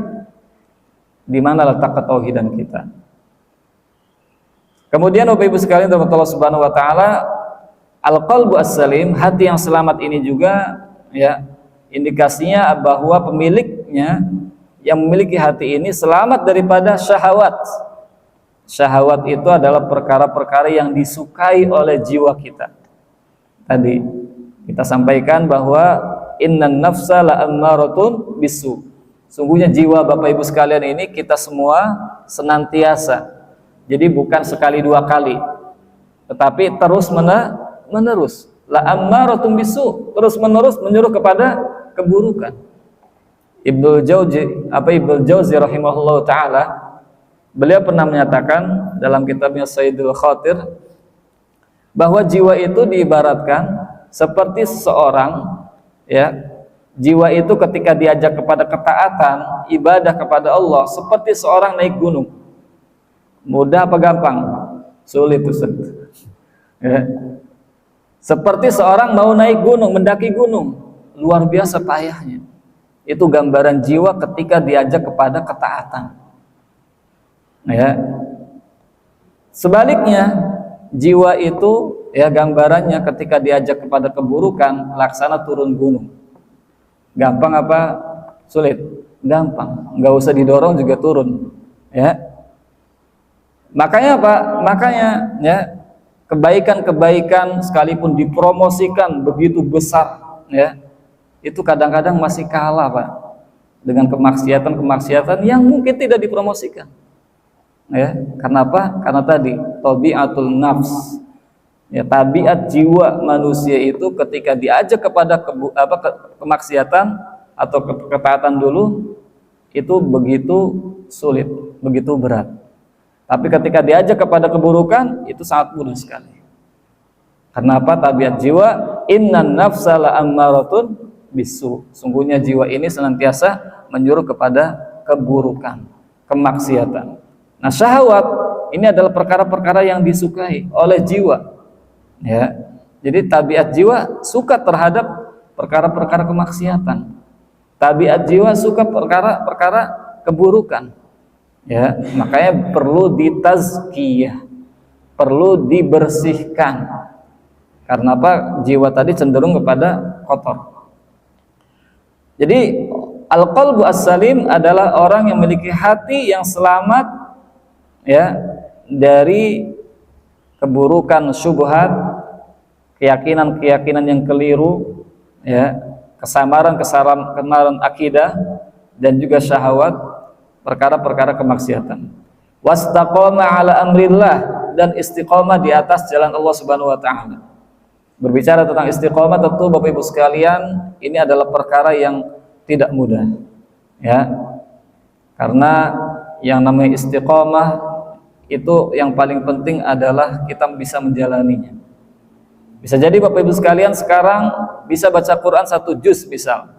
di mana letak ketauhidan kita? Kemudian Bapak Ibu sekalian, Allah Subhanahu wa taala, al-qalbu as-salim, hati yang selamat ini juga, ya, indikasinya bahwa pemiliknya yang memiliki hati ini selamat daripada syahwat. Syahwat itu adalah perkara-perkara yang disukai oleh jiwa kita. Tadi kita sampaikan bahwa innan nafsa la'ammaratun bisu. Sungguhnya jiwa Bapak Ibu sekalian ini kita semua senantiasa. Jadi bukan sekali dua kali, tetapi terus menerus. La'ammaratun bisu, terus menerus menyuruh kepada keburukan. Ibnu Jauzi rahimahullah taala, beliau pernah menyatakan dalam kitabnya Sayyidul Khatir bahwa jiwa itu diibaratkan seperti seseorang, ya, jiwa itu ketika diajak kepada ketaatan, ibadah kepada Allah, seperti seorang naik gunung. Mudah apa gampang? Sulit, Ustaz. Ya. Seperti seorang mau naik gunung, mendaki gunung, luar biasa payahnya. Itu gambaran jiwa ketika diajak kepada ketaatan. Ya. Sebaliknya, jiwa itu, ya, gambarannya ketika diajak kepada keburukan, laksana turun gunung. Gampang apa sulit? Gampang, nggak usah didorong juga turun. Ya. Makanya apa? Makanya, ya, kebaikan-kebaikan sekalipun dipromosikan begitu besar, ya, itu kadang-kadang masih kalah, Pak, dengan kemaksiatan-kemaksiatan yang mungkin tidak dipromosikan. Ya, karena apa? Karena tadi tabiatul nafs, ya, tabiat jiwa manusia itu ketika diajak kepada kemaksiatan atau ketaatan dulu itu begitu sulit, begitu berat. Tapi ketika diajak kepada keburukan itu sangat mudah sekali. Karena apa? Tabiat jiwa, innan nafsa la'ammaratun bisu. Sungguhnya jiwa ini senantiasa menyuruh kepada keburukan, kemaksiatan. Nah, syahwat ini adalah perkara-perkara yang disukai oleh jiwa. Ya. Jadi tabiat jiwa suka terhadap perkara-perkara kemaksiatan. Tabiat jiwa suka perkara-perkara keburukan. Ya, makanya perlu ditazkiyah, perlu dibersihkan. Karena apa? Jiwa tadi cenderung kepada kotor. Jadi al-qalbu as-salim adalah orang yang memiliki hati yang selamat, ya, dari keburukan syubhat, keyakinan-keyakinan yang keliru, ya, kesamaran akidah, dan juga syahwat, perkara-perkara kemaksiatan. Wastaqama ala amrillah, dan istiqomah di atas jalan Allah Subhanahu wa taala. Berbicara tentang istiqomah, tentu Bapak Ibu sekalian, ini adalah perkara yang tidak mudah, ya. Karena yang namanya istiqomah itu yang paling penting adalah kita bisa menjalaninya. Bisa jadi Bapak Ibu sekalian sekarang bisa baca Quran 1 juz misal,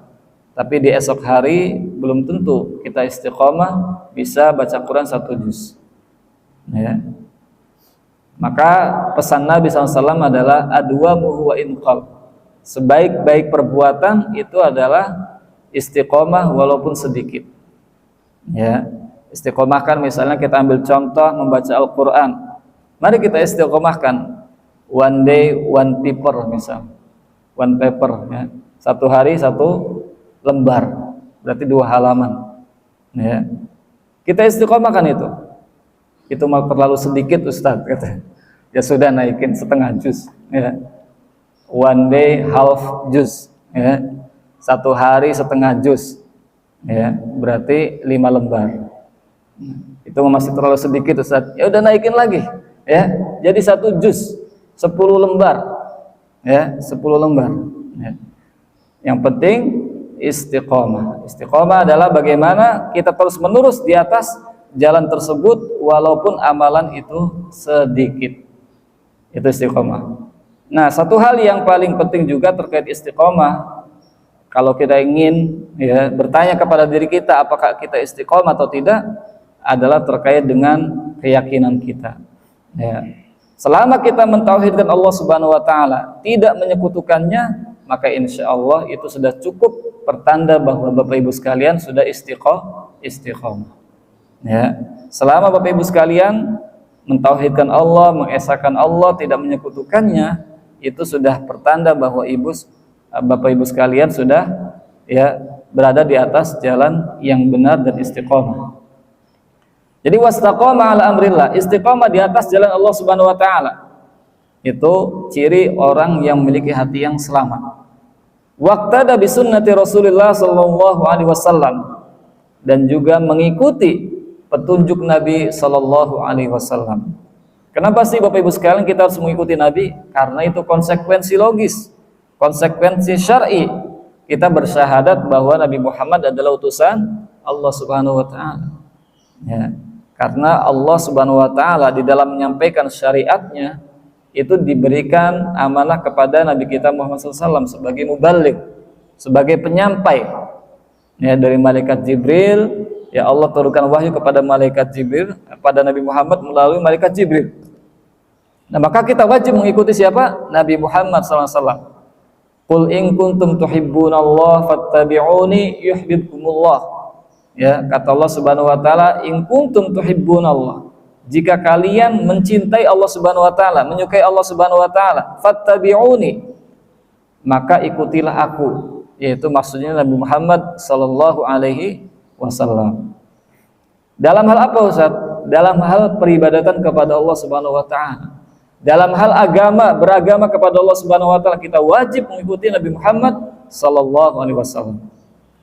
tapi di esok hari belum tentu kita istiqomah bisa baca Quran 1 juz, ya. Maka pesan Nabi SAW adalah adwamuhu wa inqal, sebaik-baik perbuatan itu adalah istiqomah walaupun sedikit, ya. Istiqomahkan, misalnya kita ambil contoh membaca Al-Quran, mari kita istiqomahkan one day one paper, misal one paper, ya. Satu hari satu lembar, berarti 2 halaman, ya. Kita istiqomahkan itu mah terlalu sedikit Ustadz, kata. Ya sudah, naikin setengah juz, ya. One day half juz, ya. Satu hari setengah juz, ya, berarti 5 lembar. Itu masih terlalu sedikit Ustadz. Ya udah, naikin lagi, ya, jadi 1 juz 10 lembar, ya, 10 lembar, ya. Yang penting istiqomah. Istiqomah adalah bagaimana kita terus menerus di atas jalan tersebut walaupun amalan itu sedikit. Itu istiqomah. Nah, satu hal yang paling penting juga terkait istiqomah, kalau kita ingin, ya, bertanya kepada diri kita apakah kita istiqomah atau tidak, adalah terkait dengan keyakinan kita, ya. Selama kita mentauhidkan Allah Subhanahu wa taala, tidak menyekutukannya, maka insya Allah itu sudah cukup pertanda bahwa Bapak Ibu sekalian sudah istiqomah. Ya, selama Bapak Ibu sekalian mentauhidkan Allah, mengesahkan Allah, tidak menyekutukannya, itu sudah pertanda bahwa Bapak Ibu sekalian sudah, ya, berada di atas jalan yang benar dan istiqomah. Jadi wastaqama ala amrillah, istiqomah di atas jalan Allah Subhanahu wa taala, itu ciri orang yang memiliki hati yang selamat. Waqtada bi sunnati Rasulillah sallallahu alaihi wasallam, dan juga mengikuti petunjuk Nabi sallallahu alaihi wasallam. Kenapa sih Bapak Ibu sekalian kita harus mengikuti Nabi? Karena itu konsekuensi logis, konsekuensi syar'i. Kita bersyahadat bahwa Nabi Muhammad adalah utusan Allah Subhanahu wa taala. Ya. Karena Allah Subhanahu wa taala di dalam menyampaikan syariatnya itu diberikan amanah kepada Nabi kita Muhammad SAW sebagai muballigh, sebagai penyampai, ya, dari malaikat Jibril. Ya, Allah turunkan wahyu kepada malaikat Jibril pada Nabi Muhammad melalui malaikat Jibril. Nah, maka kita wajib mengikuti siapa? Nabi Muhammad SAW. Qul in kuntum tuhibbunallaha fattabi'uni yuhibbukumullah. Ya, kata Allah Subhanahu wa taala, in kuntum tuhibbunallah, jika kalian mencintai Allah Subhanahu wa taala, menyukai Allah Subhanahu wa taala, fattabi'uni, maka ikutilah aku, yaitu maksudnya Nabi Muhammad sallallahu alaihi wasallam. Dalam hal apa, Ustaz? Dalam hal peribadatan kepada Allah Subhanahu wa taala. Dalam hal agama, beragama kepada Allah Subhanahu wa taala, kita wajib mengikuti Nabi Muhammad sallallahu alaihi wasallam.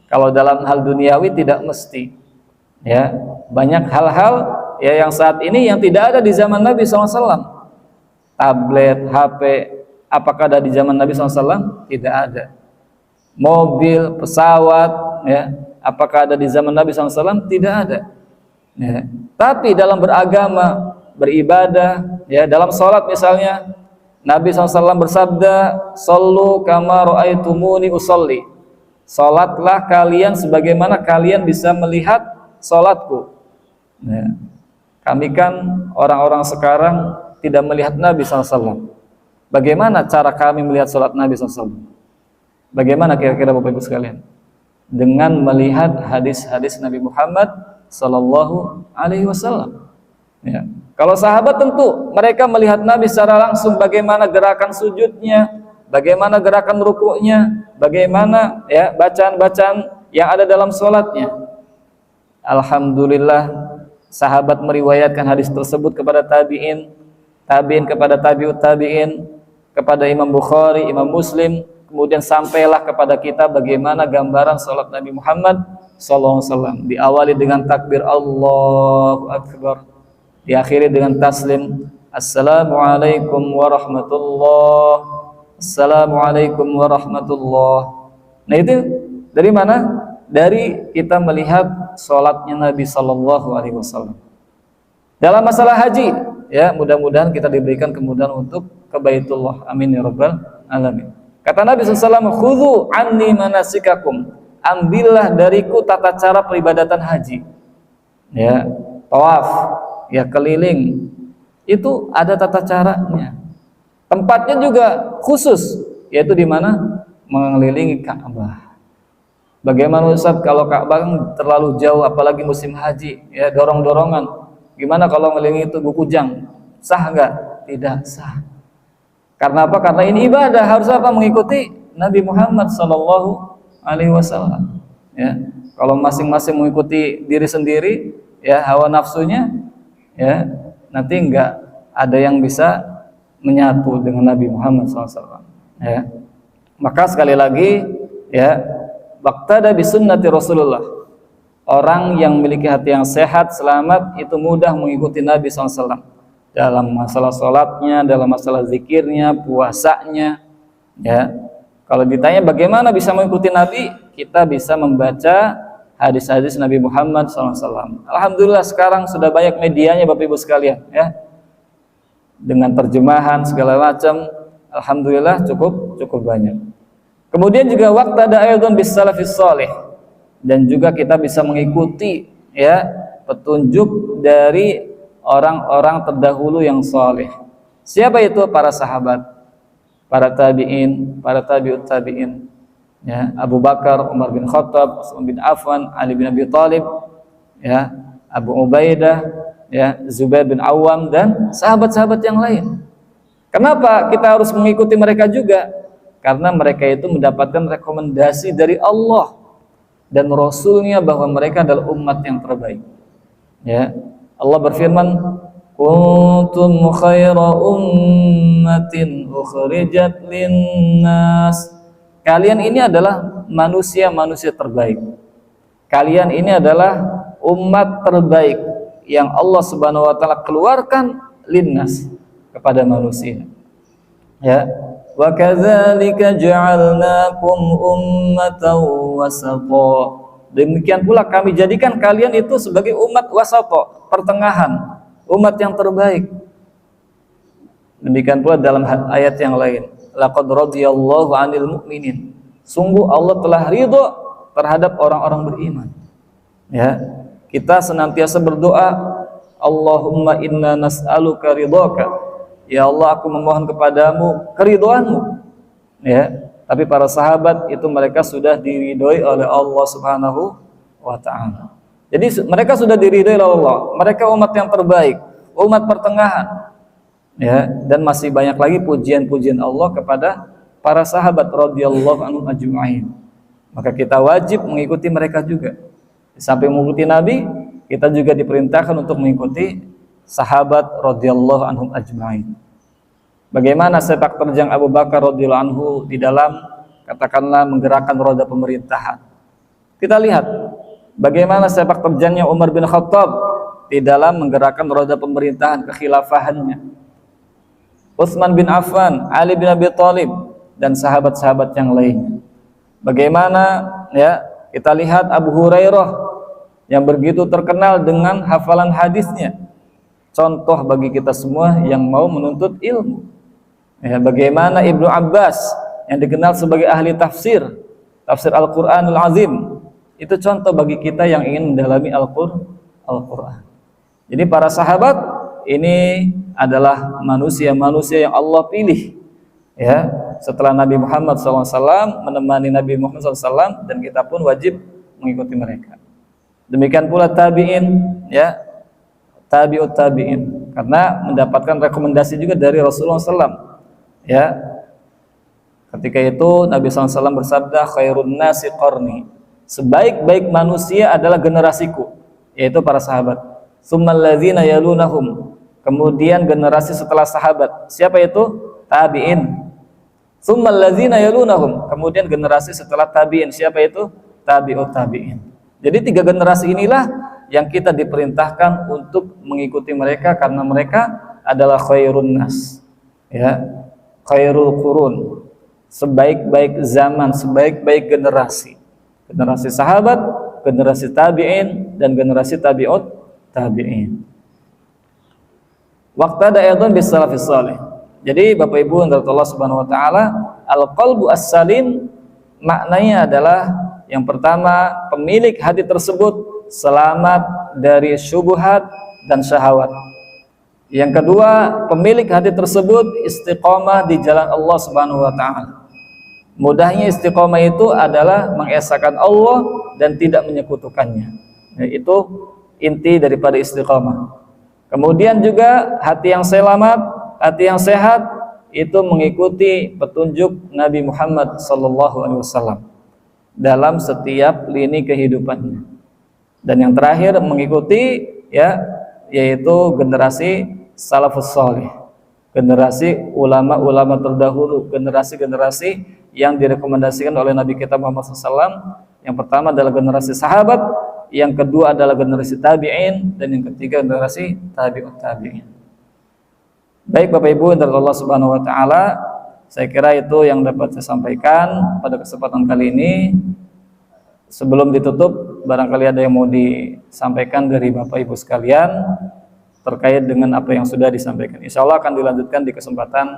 Kalau dalam hal duniawi tidak mesti, ya, banyak hal-hal, ya, yang saat ini yang tidak ada di zaman Nabi SAW. Tablet, HP, apakah ada di zaman Nabi SAW? Tidak ada. Mobil, pesawat, ya, apakah ada di zaman Nabi SAW? Tidak ada. Ya. Tapi dalam beragama, beribadah, ya, dalam sholat misalnya, Nabi SAW bersabda, "Shollu kama ra'aitumuni usolli." Salatlah kalian sebagaimana kalian bisa melihat salatku. Ya. Kami kan orang-orang sekarang tidak melihat Nabi SAW. Bagaimana cara kami melihat salat Nabi SAW? Bagaimana kira-kira Bapak Ibu sekalian? Dengan melihat hadis-hadis Nabi Muhammad Sallallahu Alaihi Wasallam. Ya. Kalau sahabat tentu mereka melihat Nabi secara langsung, bagaimana gerakan sujudnya, bagaimana gerakan rukuknya, bagaimana, ya, bacaan-bacaan yang ada dalam sholatnya. Alhamdulillah, sahabat meriwayatkan hadis tersebut kepada tabi'in, tabi'in kepada tabi'ut tabi'in, kepada Imam Bukhari, Imam Muslim, kemudian sampailah kepada kita bagaimana gambaran salat Nabi Muhammad SAW. Diawali dengan takbir Allahu Akbar, diakhiri dengan taslim Assalamualaikum warahmatullah, Assalamualaikum warahmatullah. Nah itu dari mana? Dari kita melihat salatnya Nabi SAW. Dalam masalah haji, ya mudah-mudahan kita diberikan kemudahan untuk ke Baitullah. Amin ya rabbal alamin. Kata Nabi SAW, khudhu anni manasikakum, ambillah dariku tata cara peribadatan haji. Ya, tawaf, ya keliling, itu ada tata caranya. Tempatnya juga khusus, yaitu di mana? Mengelilingi Ka'bah. Bagaimana Ustaz kalau Ka'bah terlalu jauh, apalagi musim haji, ya dorong-dorongan. Gimana kalau mengelilingi itu Kujang? Sah enggak? Tidak sah. Karena apa? Karena ini ibadah, harus apa? Mengikuti Nabi Muhammad SAW. Ya, kalau masing-masing mengikuti diri sendiri, ya hawa nafsunya, ya nanti enggak ada yang bisa menyatu dengan Nabi Muhammad SAW. Ya, maka sekali lagi, ya, waqtada bi sunnati Rasulullah. Orang yang memiliki hati yang sehat, selamat, itu mudah mengikuti Nabi SAW dalam masalah sholatnya, dalam masalah zikirnya, puasanya. Ya, kalau ditanya bagaimana bisa mengikuti Nabi, kita bisa membaca hadis-hadis Nabi Muhammad SAW. Alhamdulillah sekarang sudah banyak medianya Bapak Ibu sekalian, ya, dengan terjemahan segala macam. Alhamdulillah cukup banyak. Kemudian juga waqtada aidan bis salafis salih, dan juga kita bisa mengikuti, ya, petunjuk dari orang-orang terdahulu yang saleh. Siapa itu? Para sahabat, para tabi'in, para tabi'ut tabi'in, ya, Abu Bakar, Umar bin Khattab, Utsman bin Affan, Ali bin Abi Thalib, ya, Abu Ubaidah, ya, Zubair bin Awam, dan sahabat-sahabat yang lain. Kenapa kita harus mengikuti mereka juga? Karena mereka itu mendapatkan rekomendasi dari Allah dan Rasulnya bahwa mereka adalah umat yang terbaik. Ya, Allah berfirman, kuntum khaira ummatin ukhrijat linnas. Kalian ini adalah manusia-manusia terbaik. Kalian ini adalah umat terbaik yang Allah Subhanahu wa taala keluarkan linnas, kepada manusia. Ya, wa kadzalika ja'alnakum ummatan wasata. Demikian pula kami jadikan kalian itu sebagai umat wasata, pertengahan, umat yang terbaik. Demikian pula dalam ayat yang lain, laqad radhiyallahu 'anil mu'minin. Sungguh Allah telah ridho terhadap orang-orang beriman. Ya, kita senantiasa berdoa, Allahumma inna nas'aluka ridhaka. Ya Allah, aku memohon kepadamu keridhoanmu. Ya, tapi para sahabat itu mereka sudah diridhoi oleh Allah Subhanahu wa taala. Jadi mereka sudah diridhoi oleh Allah. Mereka umat yang terbaik, umat pertengahan. Ya, dan masih banyak lagi pujian-pujian Allah kepada para sahabat radhiyallahu anhum ajma'in. Maka kita wajib mengikuti mereka juga. Sampai mengikuti Nabi, kita juga diperintahkan untuk mengikuti sahabat radhiyallahu anhum ajma'in. Bagaimana sepak terjang Abu Bakar radhiyallahu anhu di dalam, katakanlah, menggerakkan roda pemerintahan. Kita lihat bagaimana sepak terjangnya Umar bin Khattab di dalam menggerakkan roda pemerintahan kekhilafahannya. Utsman bin Affan, Ali bin Abi Thalib, dan sahabat-sahabat yang lainnya. Bagaimana, ya, kita lihat Abu Hurairah yang begitu terkenal dengan hafalan hadisnya. Contoh bagi kita semua yang mau menuntut ilmu. Ya, bagaimana Ibnu Abbas yang dikenal sebagai ahli tafsir Al-Qur'anul Azim. Itu contoh bagi kita yang ingin mendalami Al-Qur'an. Jadi para sahabat ini adalah manusia-manusia yang Allah pilih. Ya, setelah Nabi Muhammad SAW menemani Nabi Muhammad SAW, dan kita pun wajib mengikuti mereka. Demikian pula tabi'in, ya, tabi'ut tabi'in, karena mendapatkan rekomendasi juga dari Rasulullah SAW. Ya, ketika itu Nabi SAW bersabda, khairun nasi qarni, sebaik-baik manusia adalah generasiku, yaitu para sahabat. Tsummal ladzina yalunahum, kemudian generasi setelah sahabat. Siapa itu? Tabi'in. Tsummal ladzina yalunahum, kemudian generasi setelah tabi'in. Siapa itu? Tabi'ut tabi'in. Jadi 3 generasi inilah yang kita diperintahkan untuk mengikuti mereka karena mereka adalah khairun nas. Ya, khairul qurun. Sebaik-baik zaman, sebaik-baik generasi. Generasi sahabat, generasi tabi'in, dan generasi tabi'ut tabi'in. Waqtada aidan bis salafis salih. Jadi Bapak Ibu yang Allah Subhanahu wa taala, al-qalbu as-salim maknanya adalah yang pertama, pemilik hati tersebut selamat dari syubhat dan syahwat. Yang kedua, pemilik hati tersebut istiqomah di jalan Allah Subhanahu wa taala. Mudahnya istiqomah itu adalah mengesahkan Allah dan tidak menyekutukannya. Itu inti daripada istiqomah. Kemudian juga hati yang selamat, hati yang sehat itu mengikuti petunjuk Nabi Muhammad SAW dalam setiap lini kehidupannya. Dan yang terakhir mengikuti yaitu generasi salafus salih, generasi ulama-ulama terdahulu, generasi-generasi yang direkomendasikan oleh Nabi kita Muhammad SAW. Yang pertama adalah generasi sahabat, yang kedua adalah generasi tabi'in, dan yang ketiga generasi tabi'ut tabi'in. Baik Bapak Ibu dari Allah Subhanahu wa taala, saya kira itu yang dapat saya sampaikan pada kesempatan kali ini. Sebelum ditutup, barangkali ada yang mau disampaikan dari Bapak Ibu sekalian terkait dengan apa yang sudah disampaikan. Insya Allah akan dilanjutkan di kesempatan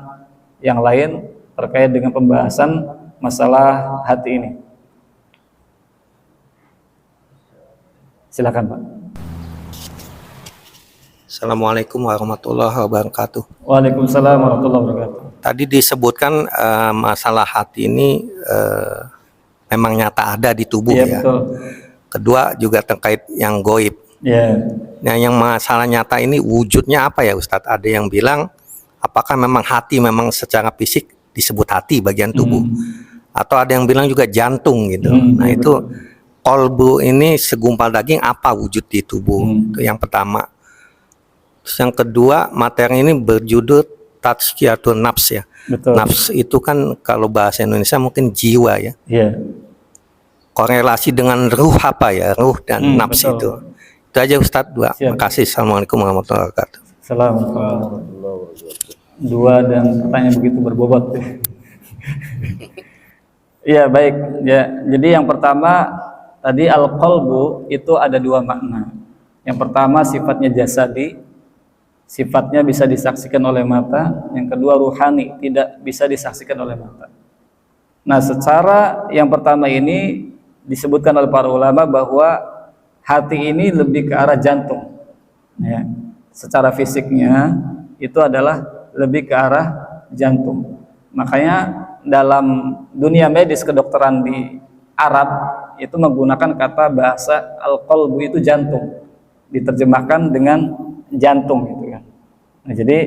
yang lain terkait dengan pembahasan masalah hati ini. Silakan Pak. Assalamualaikum warahmatullahi wabarakatuh. Waalaikumsalam warahmatullahi wabarakatuh. Tadi disebutkan masalah hati ini memang nyata ada di tubuh, ya. Betul. Kedua juga terkait yang goib. Nah, yang masalah nyata ini wujudnya apa ya Ustadz? Ada yang bilang apakah memang hati memang secara fisik disebut hati bagian tubuh, atau ada yang bilang juga jantung gitu. Nah itu kolbu ini segumpal daging apa wujud di tubuh? Itu yang pertama. Terus yang kedua, materi ini berjudul tazkiyatun nafs, ya. Betul. Nafs itu kan kalau bahasa Indonesia mungkin jiwa, ya. Korelasi dengan ruh apa ya? Ruh dan nafs betul. Itu aja Ustadz. Terima kasih. Assalamualaikum warahmatullahi wabarakatuh. Assalamualaikum. Dua dan pertanyaan begitu berbobot. Iya, baik. Ya, jadi yang pertama tadi al-qalbu itu ada 2 makna. Yang pertama sifatnya jasadi, sifatnya bisa disaksikan oleh mata. Yang kedua ruhani, tidak bisa disaksikan oleh mata. Nah, secara yang pertama ini disebutkan oleh para ulama bahwa hati ini lebih ke arah jantung, ya. Secara fisiknya itu adalah lebih ke arah jantung. Makanya dalam dunia medis kedokteran di Arab itu menggunakan kata bahasa al-qalbu itu jantung, diterjemahkan dengan jantung gitu kan. Nah, jadi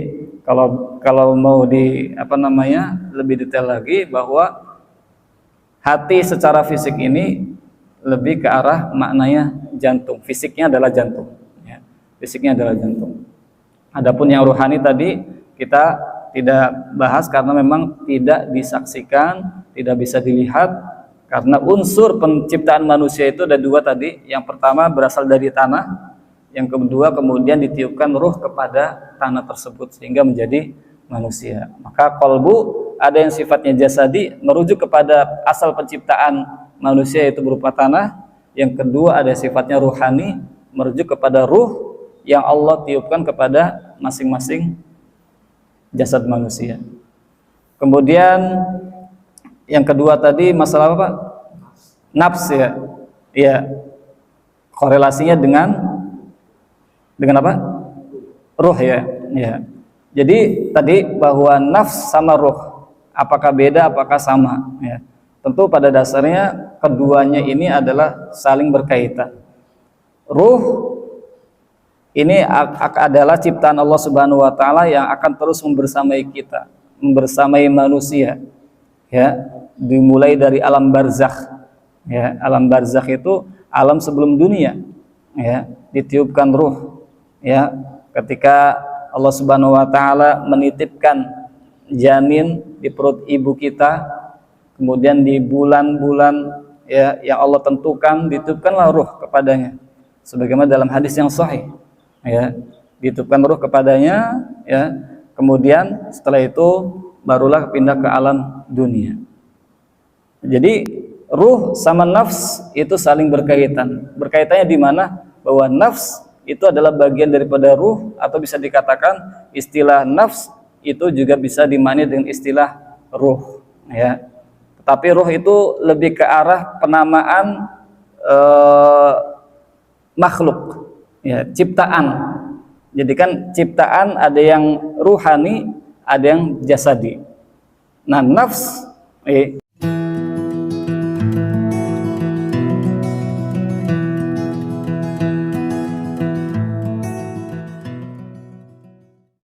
kalau mau lebih detail lagi bahwa hati secara fisik ini lebih ke arah maknanya jantung, fisiknya adalah jantung, ya. Fisiknya adalah jantung. Adapun yang ruhani tadi kita tidak bahas karena memang tidak disaksikan, tidak bisa dilihat, karena unsur penciptaan manusia itu ada 2 tadi. Yang pertama berasal dari tanah, yang kedua kemudian ditiupkan ruh kepada tanah tersebut sehingga menjadi manusia. Maka qalbu ada yang sifatnya jasadi, merujuk kepada asal penciptaan manusia itu berupa tanah. Yang kedua ada sifatnya ruhani, merujuk kepada ruh yang Allah tiupkan kepada masing-masing jasad manusia. Kemudian yang kedua tadi masalah apa? Nafs, ya. Ya. Korelasinya dengan apa? Ruh, ya. Ya. Jadi tadi bahwa nafs sama ruh apakah beda, apakah sama, ya. Tentu pada dasarnya keduanya ini adalah saling berkaitan. Ruh ini adalah ciptaan Allah Subhanahu wa taala yang akan terus membersamai kita, membersamai manusia, ya, dimulai dari alam barzakh, ya. Alam barzakh itu alam sebelum dunia, ya, ditiupkan ruh, ya, ketika Allah Subhanahu wa taala menitipkan janin di perut ibu kita, kemudian di bulan-bulan ya yang Allah tentukan, ditiupkanlah ruh kepadanya sebagaimana dalam hadis yang sahih ya, ditiupkan ruh kepadanya ya, kemudian setelah itu barulah pindah ke alam dunia. Jadi ruh sama nafs itu saling berkaitan. Berkaitannya di mana? Bahwa nafs itu adalah bagian daripada ruh, atau bisa dikatakan istilah nafs itu juga bisa dimaknai dengan istilah ruh ya. Tetapi ruh itu lebih ke arah penamaan makhluk ya, ciptaan. Jadi kan ciptaan ada yang ruhani, ada yang jasadi. Nah, nafs